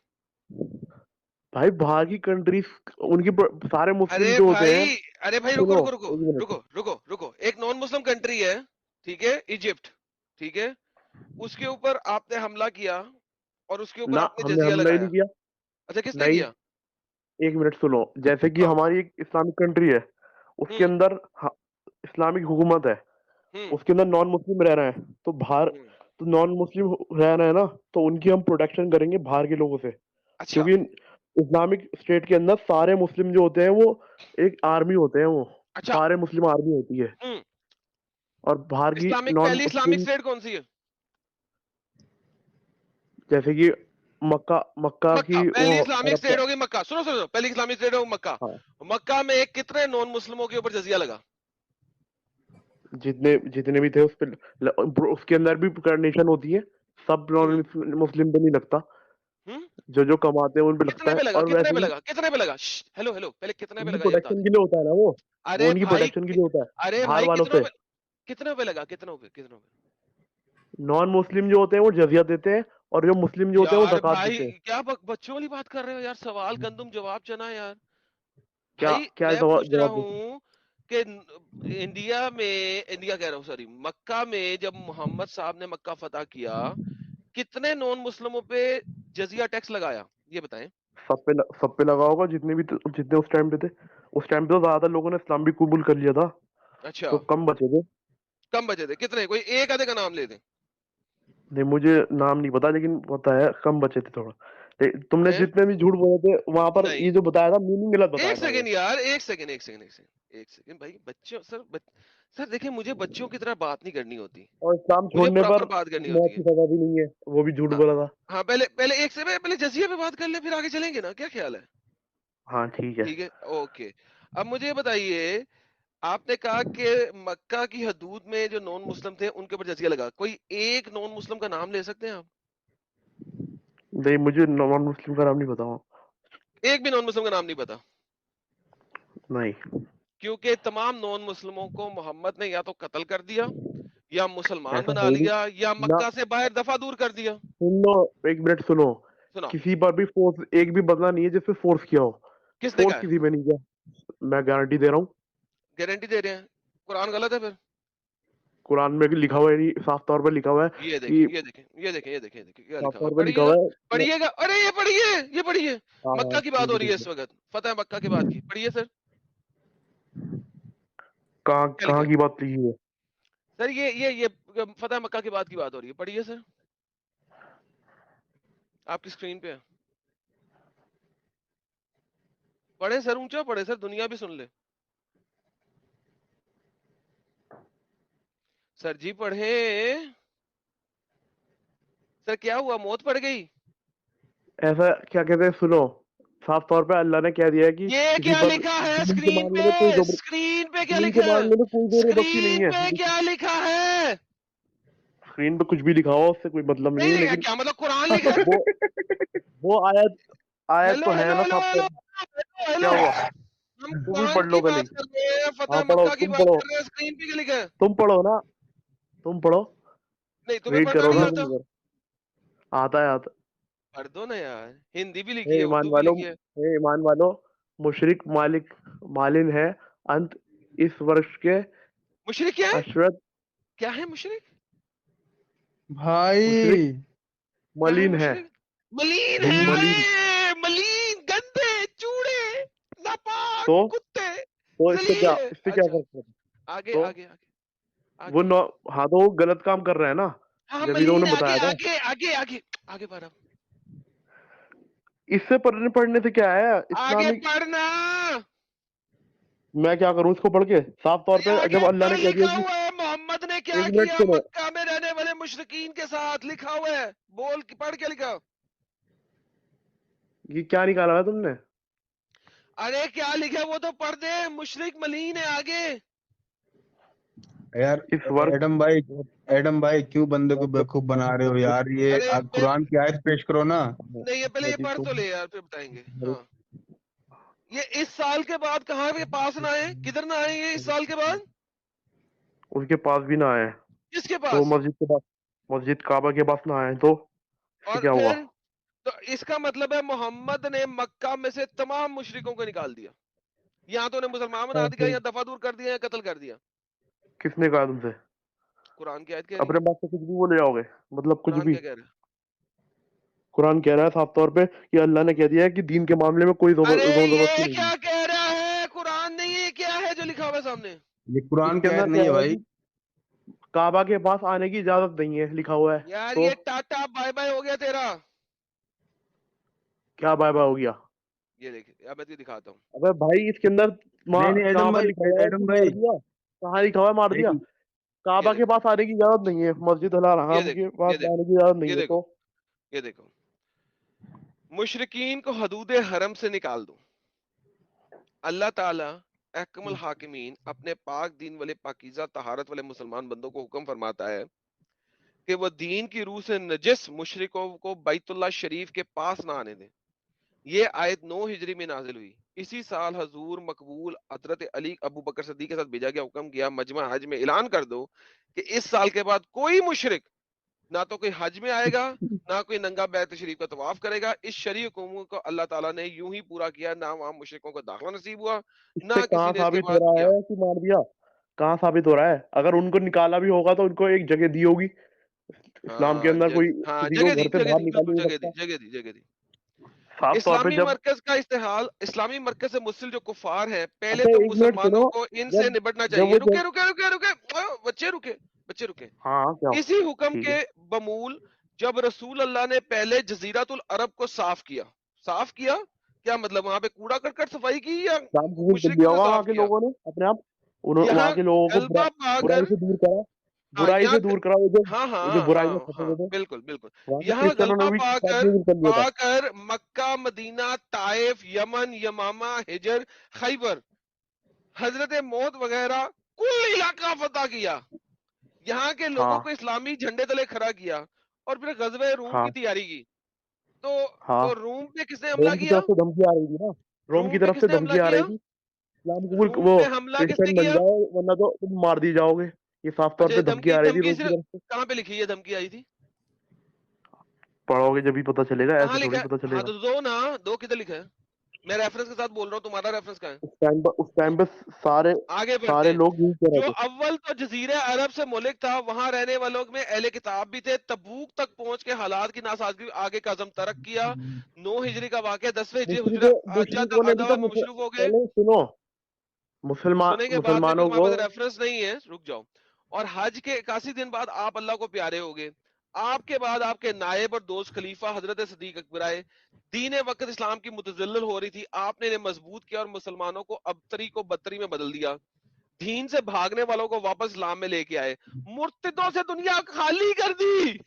भाई बाहर की कंट्रीज, उनकी सारे मुस्लिम अरे जो होते हैं। भाई, अरे भाई, रुको सुनो रुको रुको एक मिनट, रुको रुको रुको। एक नॉन मुस्लिम कंट्री है, ठीक है, इजिप्ट, ठीक है, उसके ऊपर आपने हमला किया और उसके ऊपर ना आपने हमने जजिया हमला ही नहीं लगाया। किया। अच्छा, किसने नहीं, किया? एक मिनट सुनो, जैसे कि हाँ। हमारी एक इस्लामिक कंट्री है, उसके हम्म अंदर इस्लामिक हुकूमत है, हम्म उसके अंदर नॉन मुस्लिम रह रहे हैं, तो बाहर हम्म। तो नॉन मुस्लिम रह रहे हैं ना, तो उनकी हम प्रोटेक्शन करेंगे बाहर के लोगों से। अच्छा क्योंकि इस्लामिक स्टेट के अंदर सारे मुस्लिम जो होते हैं वो एक आर्मी होते हैं, वो अच्छा। सारे मुस्लिम आर्मी होती है। हम्म। और बाहर की नॉन पहली इस्लामिक मुस्लिम, स्टेट कौन सी है? जैसे कि मक्का, मक्का मक्का की वो पहली इस्लामिक अरब का। स्टेट होगी। मक्का, सुनो सुनो सुनो, पहली इस्लामिक स्टेट होगी मक्का। हाँ, मक्का में कितने नॉन मुस्लिमों के ऊपर जजिया लगा? जितने जितने भी थे उस पे, उसके अंदर भी कंडीशन होती है, सब नॉन हम्म मुस्लिम पे नहीं लगता, हम्म। जो जो कमाते हैं उन पे लगता कितने है। पे लगा? और कितने वैसे पे भी लगा? कितने पे लगा? हेलो हेलो, पहले कितने पे उनकी लगा ये बता प्रोटेक्शन दे। के लिए होता है ना वो अरे उनकी भाई, प्रोटेक्शन के लिए होता है अरे बाहर भाई, वालों से। कितनों पे लगा? कितनों पे? नॉन मुस्लिम जो होते हैं वो जजिया देते हैं, और जो मुस्लिम जो होते हैं वो यार ज़कात भाई, देते हैं। क्या बच्चों वाली बात कर रहे हो यार? सवाल गंदुम जवाब चना यार। क्या भाई क्या मैं पूछ रहा जवाब देते हूँ कि इंडिया कह रहा हूँ, सॉरी, मक्का में जब मोहम्मद साहब ने मक्का फतह किया, कितने नॉन मुस्लिमों पे जजिया टैक्स लगाया, ये बताएं। हैं? सब पे लगा होगा, जितने उस टाइम पे थे। उस टाइम पे तो ज्यादातर लोगों ने इस्लाम भी कबूल कर लिया था, अच्छा, तो कम बचे थे। कम बचे थे? कितने? कोई एक आधे का नाम ले दें। नहीं, मुझे नाम नहीं पता, लेकिन पता है कम बचे थे थोड़ा। तुमने हैं? जितने भी झूठ बोले थे वहां पर, नहीं, ये जो बताया था मीनिंग गलत एक बताया था वो। सेकेंड यार, एक सेकेंड भाई। बच्चों सर, सर देखिए, मुझे बच्चों की तरह बात नहीं करनी होती, और इस्लाम मुझे छोड़ने प्रॉपर पर बात करनी मौत होती की है। सजा भी नहीं है, वो भी झूठ हाँ बोला था। हाँ, पहले पहले पहले जजिया पे बात कर ले, फिर आगे चलेंगे ना, क्या ख्याल है? हाँ ठीक है। ठीक है, ओके। अब मुझे बताइए, आपने कहा कि मक्का की हदूद में जो नॉन मुस्लिम थे उनके ऊपर जजिया लगा, कोई एक नॉन मुस्लिम का नाम ले सकते हैं आप? नहीं, मुझे नॉन मुस्लिम का नाम नहीं पता। एक भी नॉन मुस्लिम का नाम नहीं पता? नहीं, क्योंकि तमाम नॉन मुस्लिमों को मोहम्मद ने या तो कत्ल कर दिया, या मुसलमान ऐसा बना है ही नहीं लिया, या ना। मक्का से बाहर दफा दूर कर दिया। सुनो, एक मिनट सुनो, सुना, किसी पर भी फोर्स, एक भी बदला नहीं है जिसपे फोर्स किया हो। किसने फोर्स कहा है? किसी पे नहीं किया, मैं गारंटी दे रहा हूँ। गारंटी दे रहे हैं? कुरान गलत है फिर? कुरान में लिखा हुआ है, नहीं साफ तौर पर लिखा हुआ है ये देखें, कि, ये देखें, ये देखें, ये देखें, ये देखें क्या साफ लिखा हुआ है, तौर पर लिखा पढ़िए हुआ ना, है पढ़िएगा। अरे ये पढ़िए, ये पढ़िए। हाँ हाँ, मक्का की बात ठीक हो है रही है ठीक है। इस वक्त, फतेह मक्का की बात की, पढ़िए सर। कहाँ क्या लिखा कहाँ है की बात लिखी है? सर? ये फतेह मक्का की बात हो रही है, पढ़िए सर, आपकी स्क्रीन पे है। पढ़े सर, ऊंचा पढ़े सर, दुनिया भी सुन ले। सर जी पढ़े। सर क्या हुआ, मौत पड़ गई? ऐसा क्या कहते हैं, सुनो, साफ तौर पे अल्लाह ने कह दिया है कि ये किसी क्या पर लिखा है दीन के स्क्रीन मामले पे? में कोई जबर स्क्रीन पे क्या दीन लिखा के है? मामले में कोई जबरदस्ती नहीं स्क्रीन है। पे क्या लिखा है? स्क्रीन पे कुछ भी लिखा हो उससे कोई मतलब नहीं नहीं है, लिखा, लेकिन क्या मतलब कुरान लिखा है? वो वो आयत आयत हेलो तो है हेलो ना हेलो साफ हेलो तौर पे। हेलो क्या हेलो, हुआ? हम तुम भी कुरान पढ़ की लो पहले। बात कर रहे हैं, हाँ फतेह पढ़ो, मक्का की तुम बात पढ़ो, कर रहे हैं, स्क्रीन पे क्या लिखा है? तुम पढ़ो ना, तुम पढ़ो, नहीं तुम्हें रीड पढ़ना करो नहीं ना आता? तुम। आता है, आता। पढ़ दो ना यार, हिंदी भी लिखी हे है, ईमान उर्दू भी वालों, लिखी है। हे ईमान वालों, मुशरिक मालिक मालिन है अंत इस वर्ष के मुशरिक क्या है? अशरत। क्या है मुशरिक? मुशरिक भाई क्या है मलिन है, मुशरिक? मलीन है, मलिन। अरे मलीन, गंदे, चूड़े, नापाक, तो कुत्ते, इससे जलील है। क्या अच्छा, कर सकते हैं? आगे तो आगे आगे वो आगे। नौ, हाँ तो वो गलत काम कर रहा है ना, हाँ जब ही तो मलीन उन्हें है, आगे बताया था। आगे आगे आगे आगे बढ़। इससे पढ़ने पढ़ने से क्या है आगे इस्लामिक। पढ़ना। मैं क्या करूं इसको पढ़ के? साफ तौर पे आगे जब अल्लाह ने पर कह दिया लिखा कि हुआ है मोहम्मद ने क्या एक मिनट किया सुनो, मक्का में रहने वाले मुशरिकीन के साथ, लिखा हुआ है। बोल पढ़ के लिखा। ये क्या निकाला है तुमने? अरे क्या लिखा है वो तो पढ़ दे। मुशरिक मलीन है, आगे। यार, इस वर्ष एडम भाई क्यों बंदे को बेवकूफ बना रहे हो यार? ये अरे आप कुरान की आयत पेश करो ना। नहीं, ये पहले ये पढ़ तो ले यार, फिर बताएंगे। हाँ, ये इस साल के बाद कहाँ के पास ना आए, किधर ना आए ये इस साल के बाद? उसके पास भी ना आए किसके तो पास? मस्जिद के पास, मस्जिद काबा के पास ना आए तो इससे और क्या हुआ? फिर तो इसका मतलब है मोहम्मद ने मक्का में से तमाम मुशरिकों को निकाल दिया। यहाँ तो उन्हें मुसलमान बना दिया, या दफा दूर कर दिया, या कत्ल कर दिया। किसने कहा तुमसे? कुरान की आयत कह रही अपने है। बात से कुछ भी बोले जाओगे, मतलब कुछ कुरान भी। क्या कह रहा है? कुरान कह रहा है साफ तौर पे कि अल्लाह ने कह दिया है कि दीन के मामले में कोई अरे जबरदस्ती ये नहीं है। क्या कह रहा है? कुरान नहीं है, क्या है जो लिखा हुआ है सामने? ये कुरान इसके की आयत अंदर नहीं क्या है है भाई। कि काबा के पास आने की इजाजत नहीं है, लिखा हुआ है। यार तो ये टाटा बाय बाय हो गया तेरा। क्या बाय बाय हो गया? ये देख, अब मैं तुझे दिखाता हूँ। अबे भाई इसके अंदर नहीं नहीं, कहाँ एडम पर भाई, लिखा हुआ है कि एडम मार भाई, दिया? कहाँ लिखा हुआ है मार दिया? एक ये काबा के देखो, पास आने की इजाजत नहीं है, मस्जिद अल ये हराम के देखो, पास ये देखो, आने की इजाजत नहीं ये है। देखो, तो ये देखो, मुशरिकीन को हदूद हरम से निकाल दो। अल्लाह ताला अहकमुल हाकिमीन अपने पाक दीन वाले पाकीज़ा तहारत वाले मुसलमान बंदों को हुक्म फरमाता है कि वह दीन की रूह से नजिस मुशरिकों को बैतुल्लाह शरीफ के पास ना आने दें। ये आयत 9 हिजरी में नाजिल हुई। इसी साल हजूर मकबूल हजरत अली अबू बकर सद्दीक के साथ भेजा गया, हुक्म किया मजमा हज में ऐलान कर दो कि इस साल के बाद कोई मुशरिक ना तो कोई हज में आएगा, ना कोई नंगा बैत शरीफ का तवाफ करेगा। इस शरीय हुक्म को अल्लाह ताला ने यूं ही पूरा किया, ना वहां मुशरिकों को दाखिला नसीब हुआ, इससे ना किसी कहाँ ने इसके साबित हो बाद रहा किया। है कि मार दिया? कहाँ साबित हो रहा है? अगर उनको निकाला भी होगा तो उनको एक जगह दी होगी। इस्लाम के हाँ अंदर कोई हाँ, किसी को जगह दी, घर से जगह बाहर दी, निकाल बिल्कुल नहीं जगह दी, सकता। जगह दी, जगह दी। साफ तौर पे इस्लामी जब, मरकज का इस्तेहाल, इस्लामी मरकज से मुस्लिम जो कुफार हैं, पहले अच्छा तो एक मिनट मुसलमानों सुनो, को इनसे जब निपटना जब चाहिए। वो रुके जब रुके रुके रुके, बच्चे रुके, बच्चे रुके। हाँ क्या? इसी हुक्म ठीक है, के बमूल जब रसूल अल्लाह ने पहले जजीरतुल अरब को साफ किया, साफ किया क्या मतलब? वहां पे कूड़ा करकट सफाई की, या काम कबूल कर लिया मुशरिकों से होगा वहाँ साफ के किया? लोगों ने अपने आप। यहाँ वहाँ के लोगों को गलबा बुराई पाकर, से दूर करा, हाँ बुराई यहाँ से दूर करा। हाँ वो जो हाँ बुराई में हाँ फंसे हाँ, हुए थे, बिल्कुल बिल्कुल। वहाँ के यहाँ क्रिश्चियनों गलबा ने भी काम पाकर कबूल कर लिया था। पाकर मक्का, मदीना, ताइफ, यमन, यमामा, हिजर, खैबर, हजरत मौत वगैरह कुल इलाका फतह किया। यहाँ के लोगों को हाँ इस्लामी झंडे तले खड़ा किया, और फिर गजवे रूम की हाँ तैयारी की। तो हाँ। तो रूम पे किसने हमला रोम की किया? तरफ से धमकी आ रही थी ना, रोम की रूम पे तरफ से किसने हमला धमकी आ रही किया? थी, इस्लाम कबूल रूम वो पे हमला किसने क्रिश्चियन बन किया? जाओ वरना तो तुम मार दी जाओगे। ये साफ तौर अच्छा, ये पे धमकी धमकी आ रही थी धमकी रोम की सिर्फ तरफ से। कहाँ पे लिखी है? धमकी आई थी पढ़ोगे जब भी पता चलेगा, कहाँ ऐसे लिखा थोड़ी है? पता हाँ चलेगा। तो दो ना, दो किधर लिखा है? मैं रेफरेंस के साथ बोल रहा हूँ, तुम्हारा रेफरेंस कहाँ है? उस टाइम पे सारे आगे बढ़ते सारे हैं। लोग यही कह जो रहे थे। अव्वल तो जजीरे अरब से मुल्क था, वहां रहने वालों में अहले किताब भी थे। तबूक तक पहुंच के हालात की नासाजगी आगे कदम तरक किया। 9 हिजरी का वाकया 10वें हिजरी मुशरिकों ने भी तो मशरूफ हो गए। पहले सुनो, सुनेंगे बाद में, मुसलमानों क्योंकि को। वहां पास रेफरेंस नहीं है, रुक जाओ। और हज के 81 दिन बाद आप अल्लाह को प्यारे हो गए। आपके बाद आपके नायब और दोस्त खलीफा हजरत सदीक अकबर आए। दीन वक्त इस्लाम की मुतजल्लल हो रही थी, आपने इन्हें मजबूत किया और मुसलमानों को अबतरी को बदतरी में बदल दिया। दीन से भागने वालों को वापस इस्लाम में लेके आए, मुर्तदों से दुनिया खाली कर दी।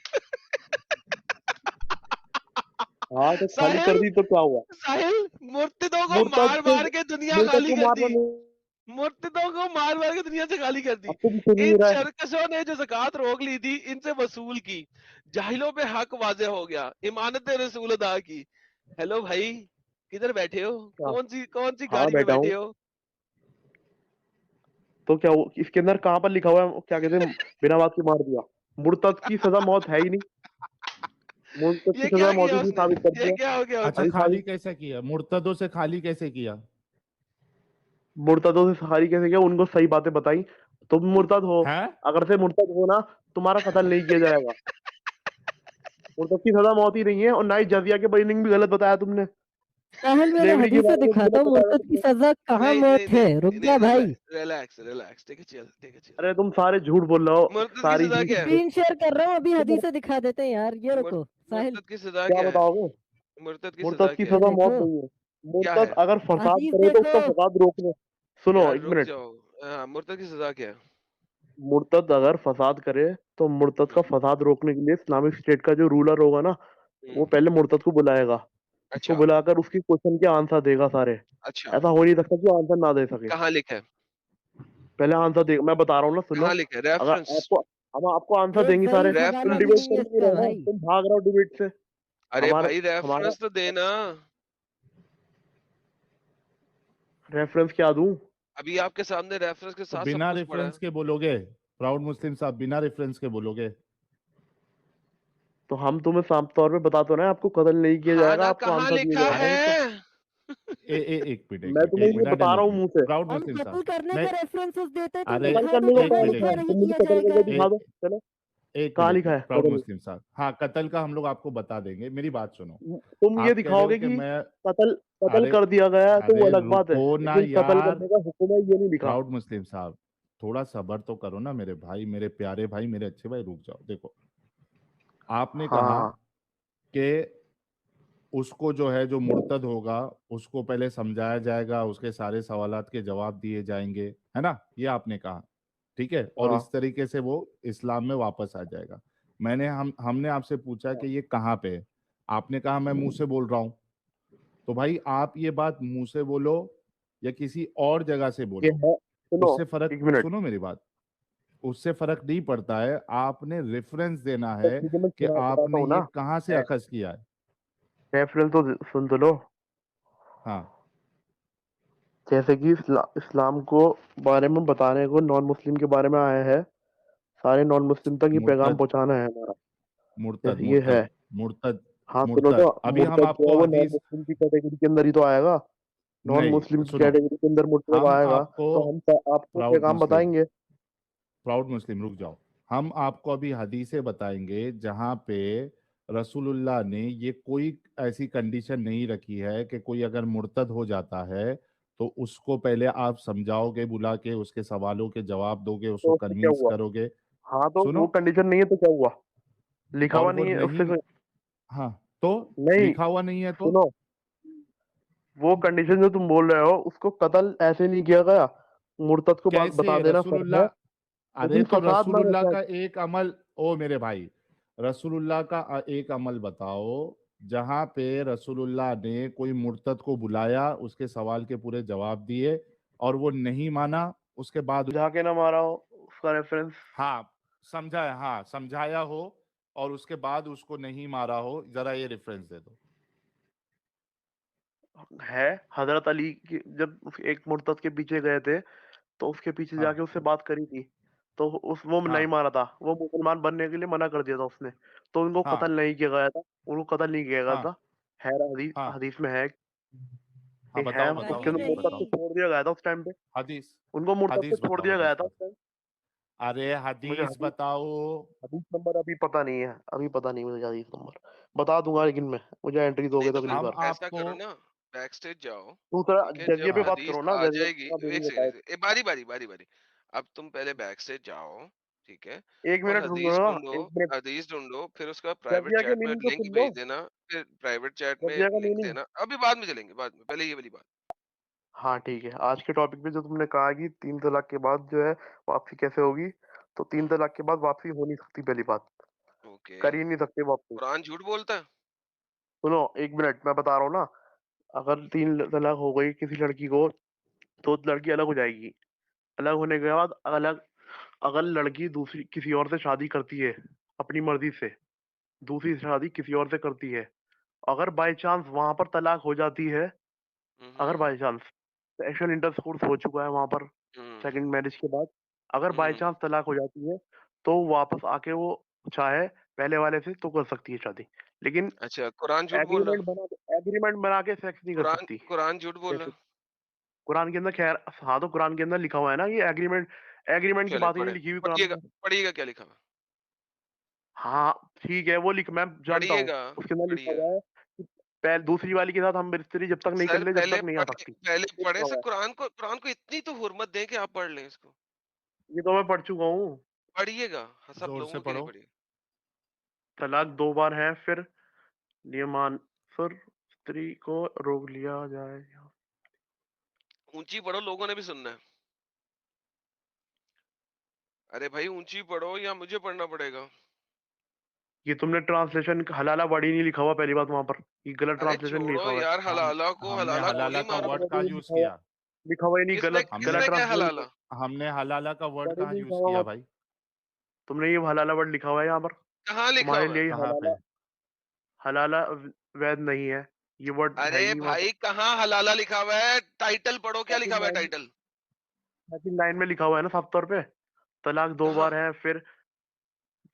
हाँ तो खाली कर साहिल दी तो क्या हुआ? साहिल मुर्तदों को मुर्तद मार से मार के दुनिया मुर्तद खाली को कर मारना दी। नहीं, मुर्तदों को मार मार के दुनिया से खाली कर दी। अब तुम सुन नहीं इन रहा है। शरकशों ने जो ज़कात रोक ली थी, इनसे वसूल की, जाहिलों पे हक वाजे हो गया, इमानत रसूल अदा की। हेलो भाई, किधर बैठे हो? क्या? कौन सी हाँ गाड़ी में बैठा बैठे हूँ। हो? तो क्या इसके अंदर कहाँ पर लिखा हुआ है, क्या कहते हैं, बिना बात के मार दिया? मुर्तद की सजा मौत है ही नहीं, मुर्तद की ये सजा क्या मौत किया ही नहीं उसने? साबित कर ये दिया। क्या हो गया अच्छा उसने? अभी खाली साबित कैसे किया? मुर्तदों से खाली कैसे किया? मुर्तदों से सहारी कैसे किया? उनको सही बातें बताई। तुम मुर्तद हो, है अगर से मुर्तद हो ना, तुम्हारा कत्ल नहीं किया जाएगा। मुर्तद की सजा मौत ही नहीं है, और ना ही जजिया के बाइनिंग भी गलत बताया तुमने। साहिल मैंने स्लेवरी के हदीस से बारे में भी दिखाता गलत हूँ बताया मुर्तद की तुमने। सजा कहाँ नहीं मौत नहीं है, नहीं रुक नहीं, जा भाई। Relax relax, take chill take chill. अरे तुम सारे झूठ बोल रहे हो, मुर्तद की सारी सजा ही क्या है? स्क्रीन शेयर कर रहा हूँ अभी, तुम हदीस से दिखा देते हैं यार, ये रुको साहिल। मुर्तद की सजा क्या क्या है? बताओगे? मुर्तद की मुर्तद सजा की क्या है? सजा मौत देखो नहीं है। क्या मुर्तद है? अगर फसाद हदीस करे तो उसका देखो। फसाद रोकने, सुनो यार एक रुक मिनट, जाओ। हाँ, मुर्तद की सजा क्या है? मुर्तद अगर फसाद करे तो मुर्तद का फसाद रोकने के लिए इस्लामिक स्टेट का जो रूलर होगा ना, वो पहले मुर्तद को बुलाएगा, उसको अच्छा बुलाकर उसकी क्वेश्चन के आंसर देगा सारे। अच्छा, ऐसा हो नहीं सकता कि आंसर ना दे सके। कहाँ लिखा है? पहले आंसर दे, मैं बता रहा हूँ ना, सुनो। कहाँ लिखा है? अगर रेफरेंस आपको, हम आपको आंसर एक देंगे सही सारे। तुम खजाना भी डिबेट रेफरेंस। नहीं कर है नहीं इसका रहे ना, भाई। तुम भाग रहे हो डिबेट से। अरे हमारा भाई हमारा रेफरेंस तो देना। रेफरेंस क्या दूं? अभी आपके सामने रेफरेंस के तो साथ सब बिना कुछ पड़ा है। रेफरेंस के बोलोगे? प्राउड मुस्लिम साहब बिना रेफरेंस के बोलोगे? तो हम तुम्हें साफ तौर पे बता तो रहे हैं, आपको कत्ल नहीं किया हाँ जाएगा, ना, आपको कहाँ आंसर दिया लिखा जाएगा। अरे तो है? एक मिनट मैं तुम्हें एक ये मिनट बता रहा हूँ मुंह से। प्राउड हम मुस्लिम कत्ल साहब करने मैं के रेफरेंसेस देते हैं, तुम अरे कत्ल दिखा करने दो को एक कहा कहाँ मिनट लिखा है? नहीं तुम मुझे किया कत्ल जाएगा। करके दिखा दो, चलो। कहाँ लिखा है प्राउड कत्ल? मुस्लिम साहब, हाँ कत्ल का हम लोग आपको बता देंगे, मेरी बात सुनो। तुम ये आप कह रहे हो दिखाओगे कि कि मैं कत्ल कत्ल अरे कर दिया गया है तो वो अरे अलग बात है, रुको ना लेकिन कत्ल यार, करने का हुक्म है ये नहीं लिखा। प्राउड मुस्लिम साहब थोड़ा सब्र तो करो ना मेरे भाई, मेरे प्यारे भाई, मेरे अच्छे भाई, रुक जाओ। देखो आपने कहा हाँ कि उसको जो है जो मुर्तद होगा उसको पहले समझाया जाएगा, उसके सारे सवालात के जवाब दिए जाएंगे, है ना? ये आपने कहा, ठीक है, और हाँ इस तरीके से वो इस्लाम में वापस आ जाएगा। हमने आपसे पूछा कि ये कहाँ पे है, आपने कहा मैं मुंह से बोल रहा हूँ। तो भाई आप ये बात मुंह से बोलो या किसी और जगह से ये बोलो, है, सुनो उससे फर्क, एक मिनट। सुनो मेरी बात, उससे फर्क नहीं पड़ता है। आपने रेफरेंस देना तो है ठीक है, मैं कि सुनाता आपने हूँ ये ना। कहाँ से अखज किया है। रेफरेंस तो सुन तो लो। हाँ जैसे कि इस्लाम को बारे में बताने को नॉन मुस्लिम के बारे में आया है, सारे नॉन मुस्लिम तक ये पैगाम मुर्तद पहुंचाना है हमारा। मुर्तद जैसे ये है। मुर्तद मुर्तद हाँ सुनो तो, मुर्तद अभी हम मुर्तद जो है आपको वो नॉन हदीस, मुस्लिम की कैटेगरी के अंदर ही तो आएगा। नॉन नहीं मुस्लिम की सुनो, कैटेगरी के अंदर मुर्तद हम आएगा, आपको, तो हम आपको प्राउड पैगाम मुस्लिम, बताएंगे। प्राउड मुस्लिम रुक जाओ, हम आपको अभी हदीसें बताएंगे जहां पे रसूलुल्लाह ने ये कोई ऐसी कंडीशन नहीं रखी है कि कोई अगर मुर्तद हो जाता है तो उसको पहले आप समझाओगे, बुला के उसके सवालों के जवाब दोगे, उसको तो उससे क्या कन्विंस हुआ? करोगे। हाँ तो सुनो, वो कंडीशन नहीं है तो क्या हुआ? लिखा और हुआ वो नहीं है नहीं, उससे हाँ तो नहीं। लिखा हुआ नहीं है तो सुनो, वो कंडीशन जो तुम बोल रहे हो उसको कत्ल ऐसे नहीं किया गया, मुर्तद को बात कैसे बता देना फर्ज है, रसूलुल्लाह, अरे लेकिन तो फसाद ना रसूलुल्लाह रहता है। का एक अमल, ओ मेरे भाई, रसूलुल्लाह का एक अमल बताओ जहां पे रसूलुल्लाह ने कोई मुर्तद को बुलाया, उसके सवाल के पूरे जवाब दिए और वो नहीं माना, उसके बाद जाके ना मारा हो, उसका रेफरेंस हाँ समझाया, हाँ समझाया हो और उसके बाद उसको नहीं मारा हो, जरा ये रेफरेंस दे दो। है। हजरत अली जब एक मुर्तद के पीछे गए थे, तो उसके पीछे हाँ जाके उससे बात करी थी, तो उस वो नहीं हाँ मारा था, वो मुसलमान बनने के लिए मना कर दिया था उसने, तो उनको हाँ कत्ल नहीं किया गया था, उनको कत्ल नहीं किया गया हाँ था। है हदीस, हाँ हदीस में है हाँ कि है, बताओ बताओ उसके नहीं अंदर हदीस मुर्तद नहीं, को बताओ, छोड़ दिया गया था उस टाइम पे, हदीस, उनको मुर्तद को हदीस छोड़ बताओ, दिया गया हदीस था उस बताओ, टाइम। अरे मुझे हदीस हदीस बताओ। हदीस नंबर अभी पता नहीं है, अभी पता नहीं मुझे हदीस नंबर, बता दूंगा लेकिन मैं, मुझे एंट्री नहीं दोगे तो तो फिर अगली हम बार। ऐसा आपको, करो ना, बैक स्टेज जाओ। दूसरा ठीक है, जजिए जब पे हाँ बात हदीस करो ना, आ जजिए जाएगी, का एक नहीं सेकंड बताए। एक सेकंड, बारी बारी बारी बारी। अब तुम पहले बैक स्टेज जाओ, ठीक है, एक और मिनट रुको हदीस ना, ढूंढो, एक मिनट। हदीस ढूंढो, फिर उसका प्राइवेट जजिया के चैट में मीनिंग तो लिंक सुन लो, भेज देना, फिर प्राइवेट चैट में जजिया का लिंक मीनिंग। देना। अभी बाद में चलेंगे, बाद में, पहले ये वाली बात। हाँ ठीक है, आज के टॉपिक पे जो तुमने कहा कि 3 तलाक के बाद जो है वापसी कैसे होगी, तो 3 तलाक के बाद वापसी हो नहीं सकती, पहली बात ओके, कर ही नहीं सकते वापसी। कुरान झूठ बोलता है? सुनो 1 मिनट, मैं बता रहा हूँ ना, अगर 3 तलाक हो गई किसी लड़की को तो लड़की अलग हो जाएगी। अलग होने के बाद अगर लड़की दूसरी किसी और से शादी करती है अपनी मर्जी से, दूसरी शादी किसी और से करती है, अगर बाय चांस वहां पर तलाक हो जाती है, अगर बाय चांस सेक्सुअल इंटरकोर्स हो चुका है वहां पर सेकंड मैरिज के बाद, अगर बाय चांस तलाक हो जाती है तो वापस आके वो चाहे पहले वाले से तो कर सकती है शादी, लेकिन अच्छा, कुरान झूठ बोल रहा है? एग्रीमेंट बना के सेक्स नहीं कर कुरान सकती। कुरान झूठ बोल रहा कैसे? है? कुरान के अंदर खैर, हाँ तो कुरान के अंदर लिखा हुआ है ना ये एग्रीमेंट की चले बात ही नहीं पढ़े, लिखी हुई कुरान पढ़िएगा में। पढ़िएगा क्या लिखा हुआ? हाँ ठीक है, वो लिख मैं जानता हूँ, पढ़िएगा, उसके अंदर लिखा पढ़िएगा। हुआ है कि पहले दूसरी वाली के साथ हम रिश्ते जब तक नहीं कर सर ले जब पहले तक नहीं आ पढ़े, सकती, पहले ये पढ़े लिखा से हुआ है। कुरान को इतनी तो हुर्मत दें कि आप पढ़ लें इसको। ये तो मैं पढ़ चुका हूँ। पढ़िएगा, सब जोर से लोगों के लिए पढ़ो। पढ़िए। तलाक 2 बार है, फिर नियमानुसार स्त्री को रोक लिया जाए। ऊंची पढ़ो, लोगों ने भी सुनना है। अरे भाई ऊंची पढ़ो या मुझे पढ़ना पड़ेगा? ये तुमने ट्रांसलेशन हलाला वर्ड ही नहीं लिखा हुआ, पहली बात वहां पर ये गलत अरे ट्रांसलेशन नहीं लिखा छोड़ो हुआ है। यार, हम हलाला को हमने हलाला हलाला गोली का मारो। वर्ड कहाँ यूज किया? लिखा हुआ ही नहीं, किसने गलत हमने किसने क्या ट्रांसलेशन। हलाला? हमने हलाला का वर्ड वर्ड ही कहाँ नहीं लिखा यूज हुआ किया वहाँ। भाई? तुमने ये हलाला वर्ड लिखा हुआ है यहाँ पर, कहाँ लिखा तुम्हारे हुआ है? लिए कहाँ हलाला पे? हलाला वैध नहीं है, ये वर्ड है अरे ही नहीं वहाँ भाई कहाँ हलाला लिखा हुआ है? टाइटल पढ़ो, क्या लिखा हुआ है पर। टाइटल? सेकंड लाइन में लिखा हुआ है ना साफ तौर पे, तलाक 2 कहाँ? बार है, फिर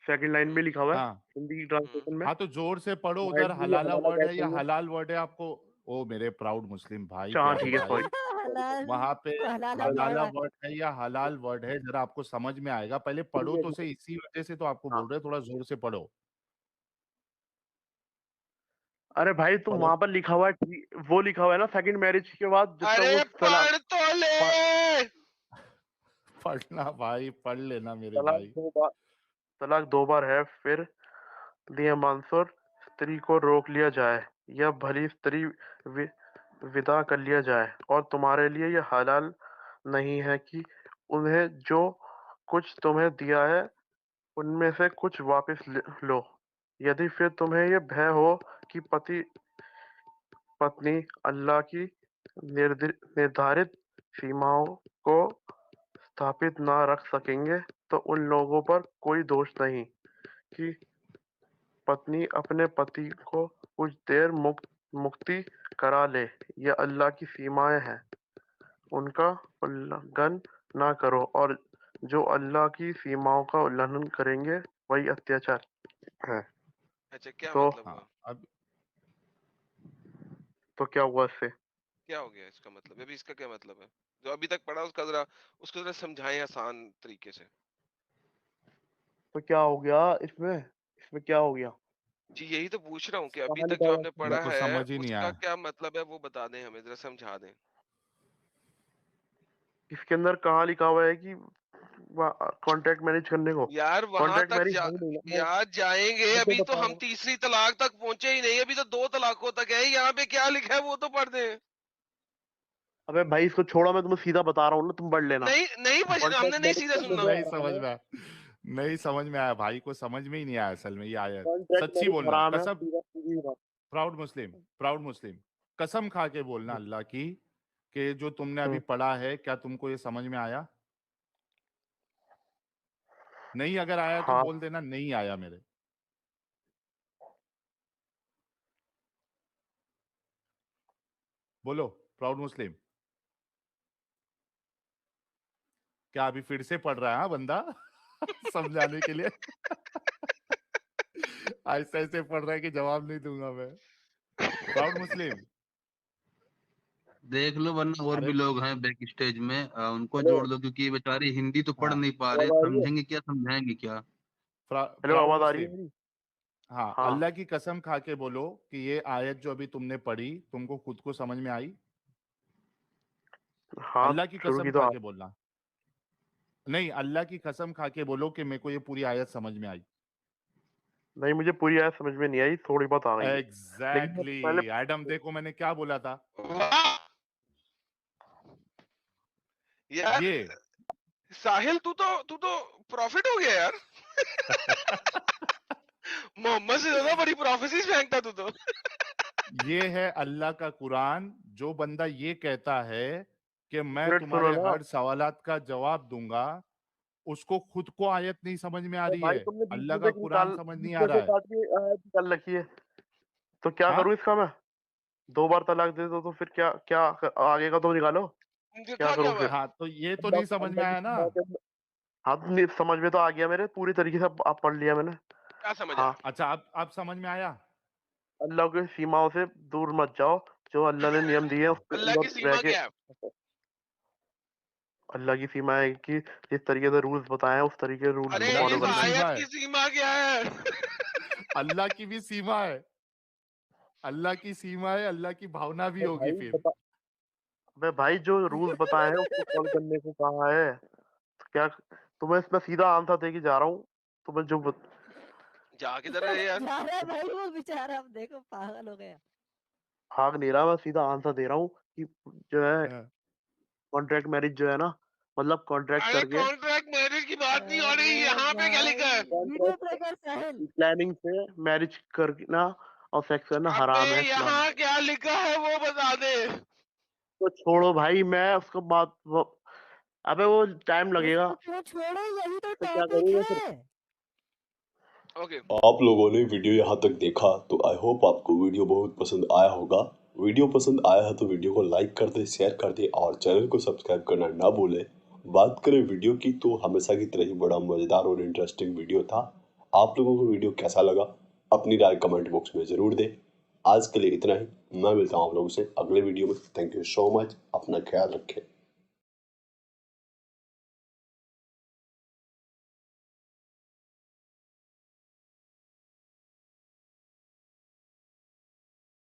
सेकंड लाइन में लिखा हुआ है हाँ हिंदी की ट्रांसलेशन में। हाँ, तो जोर से पढ़ो, तुम्हारे उधर लिए हलाला हलाला वर्ड वैध है या नहीं है। हलाल वर्ड है आपको? ओ मेरे प्राउड मुस्लिम भाई, अच्छा हाँ प्यारे ठीक है, भाई, सॉरी। हलाल वहां पे हलाला क्या हलाला है? वर्ड है या हलाल वर्ड है, जरा आपको समझ में आएगा, पहले पढ़ो तो सही, इसी वजह से तो आपको हाँ बोल रहे हैं थोड़ा जोर से पढ़ो। अरे भाई तुम पढ़ो। वहां पर लिखा हुआ है वो लिखा हुआ है ना सेकंड मैरिज के बाद जब तक वो अरे तलाक पढ़ तो ले। पढ़ना भाई, पढ़ लेना मेरे तलाक भाई। 2 बार, तलाक 2 बार है, फिर नियमानुसार स्त्री को रोक लिया जाए या भली स्त्री विदा कर लिया जाए, और तुम्हारे लिए यह हलाल नहीं है कि उन्हें जो कुछ तुम्हें दिया है उनमें से कुछ वापस लो, यदि फिर तुम्हें यह भय हो कि पत्नी अल्लाह की निर्धारित सीमाओं को स्थापित न रख सकेंगे, तो उन लोगों पर कोई दोष नहीं कि पत्नी अपने पति को कुछ देर मुक्ति करा ले। ये अल्लाह की सीमाएं हैं, उनका उल्लंघन ना करो, और जो अल्लाह की सीमाओं का उल्लंघन करेंगे वही अत्याचार है। अच्छा क्या तो मतलब हुआ? हाँ अब तो क्या हुआ इससे? क्या हो गया इसका मतलब? अभी इसका क्या मतलब है? जो अभी तक पढ़ा उसको जरा समझाएं आसान तरीके से। तो क्या हो गया इसमें क्या हो गया? जी यही तो पूछ रहा हूँ कि अभी कहाँ तक लिखा जो हुआ आपने है? पढ़ा मेरे को है समझ ही नहीं उसका आया। क्या मतलब है, वो बता दें हमें, जरा समझा दें। इसके अंदर कहाँ लिखा हुआ है कि कॉन्ट्रैक्ट मैनेज करने को? यार वहां कॉन्ट्रैक्ट तक मैरिज है ही नहीं ना। यार जाएंगे, मैं तो अभी तो बता रहा हम हूँ। तीसरी तलाक तक पहुंचे ही नहीं, अभी तो 2 तलाकों तक है। यहाँ पे क्या लिखा है वो तो पढ़ दें। अबे भाई इसको छोड़ो, मैं तुम्हें सीधा बता रहा हूँ ना, तुम पढ़ लेना। नहीं नहीं हमने कॉन्ट्रैक्ट नहीं मैरिज सीधा के अंदर सुनना। जो नहीं आ समझ रहा है, में आया, नहीं समझ में आया भाई को, समझ में ही नहीं आया असल में ये आयत। कॉन्ट्रैक्ट सच्ची मैरिज बोलना, हराम है, कसम, सीधा सीधी बात। प्राउड मुस्लिम, कसम खा के बोलना अल्लाह की कि जो तुमने अभी पढ़ा है क्या तुमको ये समझ में आया? नहीं अगर आया तो हाँ बोल देना नहीं आया मेरे। बोलो प्राउड मुस्लिम, क्या अभी फिर से पढ़ रहा है हाँ बंदा समझाने के लिए ऐसे ऐसे पढ़ रहा है कि जवाब नहीं दूंगा मैं। प्राउड मुस्लिम, देख लो, वरना और अरे भी लोग हैं बैक स्टेज में, उनको हेलो, जोड़ दो, क्योंकि ये बेचारे हिंदी तो पढ़ हाँ नहीं पा रहे, आवाज आ रही है? समझेंगे क्या, समझाएंगे क्या? हेलो, प्राउड आवाज आ रही है मुस्लिम, मेरी? हाँ हाँ अल्लाह की कसम खा के बोलो कि ये आयत जो अभी तुमने पढ़ी तुमको खुद को समझ में आई? हाँ, अल्लाह की शुरू कसम की खा तो के बोलना, नहीं अल्लाह की कसम खा के बोलो कि मेरे को ये पूरी आयत समझ में आई। नहीं, मुझे पूरी आयत समझ में नहीं आई, थोड़ी बहुत आ गई है, लेकिन मैं एग्जैक्टली पहले एडम, देखो मैंने क्या बोला था, वाह यार ये साहिल तू तो प्रॉफिट हो गया यार। मोहम्मद से ज्यादा बड़ी प्रोफेसीज फेंकता तू तो। ये है अल्लाह का कुरान। जो बंदा ये कहता है कि मैं मिनट सुनो तुम्हारे ना। हर सवालात का जवाब दूंगा, उसको खुद को आयत नहीं समझ में आ अरे रही भाई है, तुमने बीच अल्लाह में का से कुरान निकाल, समझ बीच नहीं आ में रहा से है। काट के निकाल रखी है, तो क्या हाँ करूं इसका मैं? 2 बार तलाक दे दो तो फिर क्या क्या आगे का तो निकालो, क्या दिखा क्या करूं हुआ फिर? है? हाँ, तो ये तो अल्लाह नहीं समझ में अल्लाह की आया ना। सीमा के, हाँ तो समझ में तो आ गया मेरे, पूरी तरीके से आप पढ़ लिया मैंने। क्या समझ हाँ, आया? अच्छा, अब समझ में आया। अल्लाह की सीमाओं से दूर मत जाओ, जो अल्लाह ने नियम दिए हैं उसके अल्लाह की अंदर रह सीमा के। क्या है? अल्लाह की सीमा है कि जिस तरीके से रूल्स बताए हैं उस तरीके से रूल्स को अरे अल्लाह फॉलो की इस भी करना है। सीमा आयत है, की सीमा क्या है? अल्लाह की भी सीमा है, अल्लाह की सीमा है, अल्लाह की भावना भी अबे होगी भाई फिर। बता, अबे भाई जो रूल्स बताए हैं उसको फॉलो करने को कहा है, तो क्या तुम्हें इसमें सीधा आंसर दे के जा रहा हूँ तुम्हें जो जा किधर रहे यार? जा रहा है भाई वो बेचारा, अब देखो पागल हो गया। भाग नहीं रहा, मैं सीधा आंसर दे रहा हूँ कि जो है हाँ, कॉन्ट्रैक्ट मैरिज जो है ना, मतलब कॉन्ट्रैक्ट अरे करके कॉन्ट्रैक्ट मैरिज की बात नहीं हो रही, अरे यहाँ पे क्या लिखा है? भाई वीडियो प्ले कर साहिल। प्लानिंग से मैरिज करना और सेक्स करना अबे हराम है इस्लाम में। यहाँ क्या लिखा है वो बता दे। तो छोड़ो भाई, मैं उसको बात अबे वो टाइम लगेगा, उसको क्यों छोड़ो, यही तो तो क्या टॉपिक करूँ मैं फिर? है। ओके आप लोगों ने वीडियो यहाँ तक देखा तो आई होप आपको वीडियो बहुत पसंद आया होगा। वीडियो पसंद आया है तो वीडियो को लाइक कर दे, शेयर कर दे और चैनल को सब्सक्राइब करना ना भूले। बात करें वीडियो की तो हमेशा की तरह ही बड़ा मज़ेदार और इंटरेस्टिंग वीडियो था। आप लोगों को वीडियो कैसा लगा अपनी राय कमेंट बॉक्स में ज़रूर दें। आज के लिए इतना ही, मैं मिलता हूँ आप लोगों से अगले वीडियो में। थैंक यू सो मच, अपना ख्याल रखें।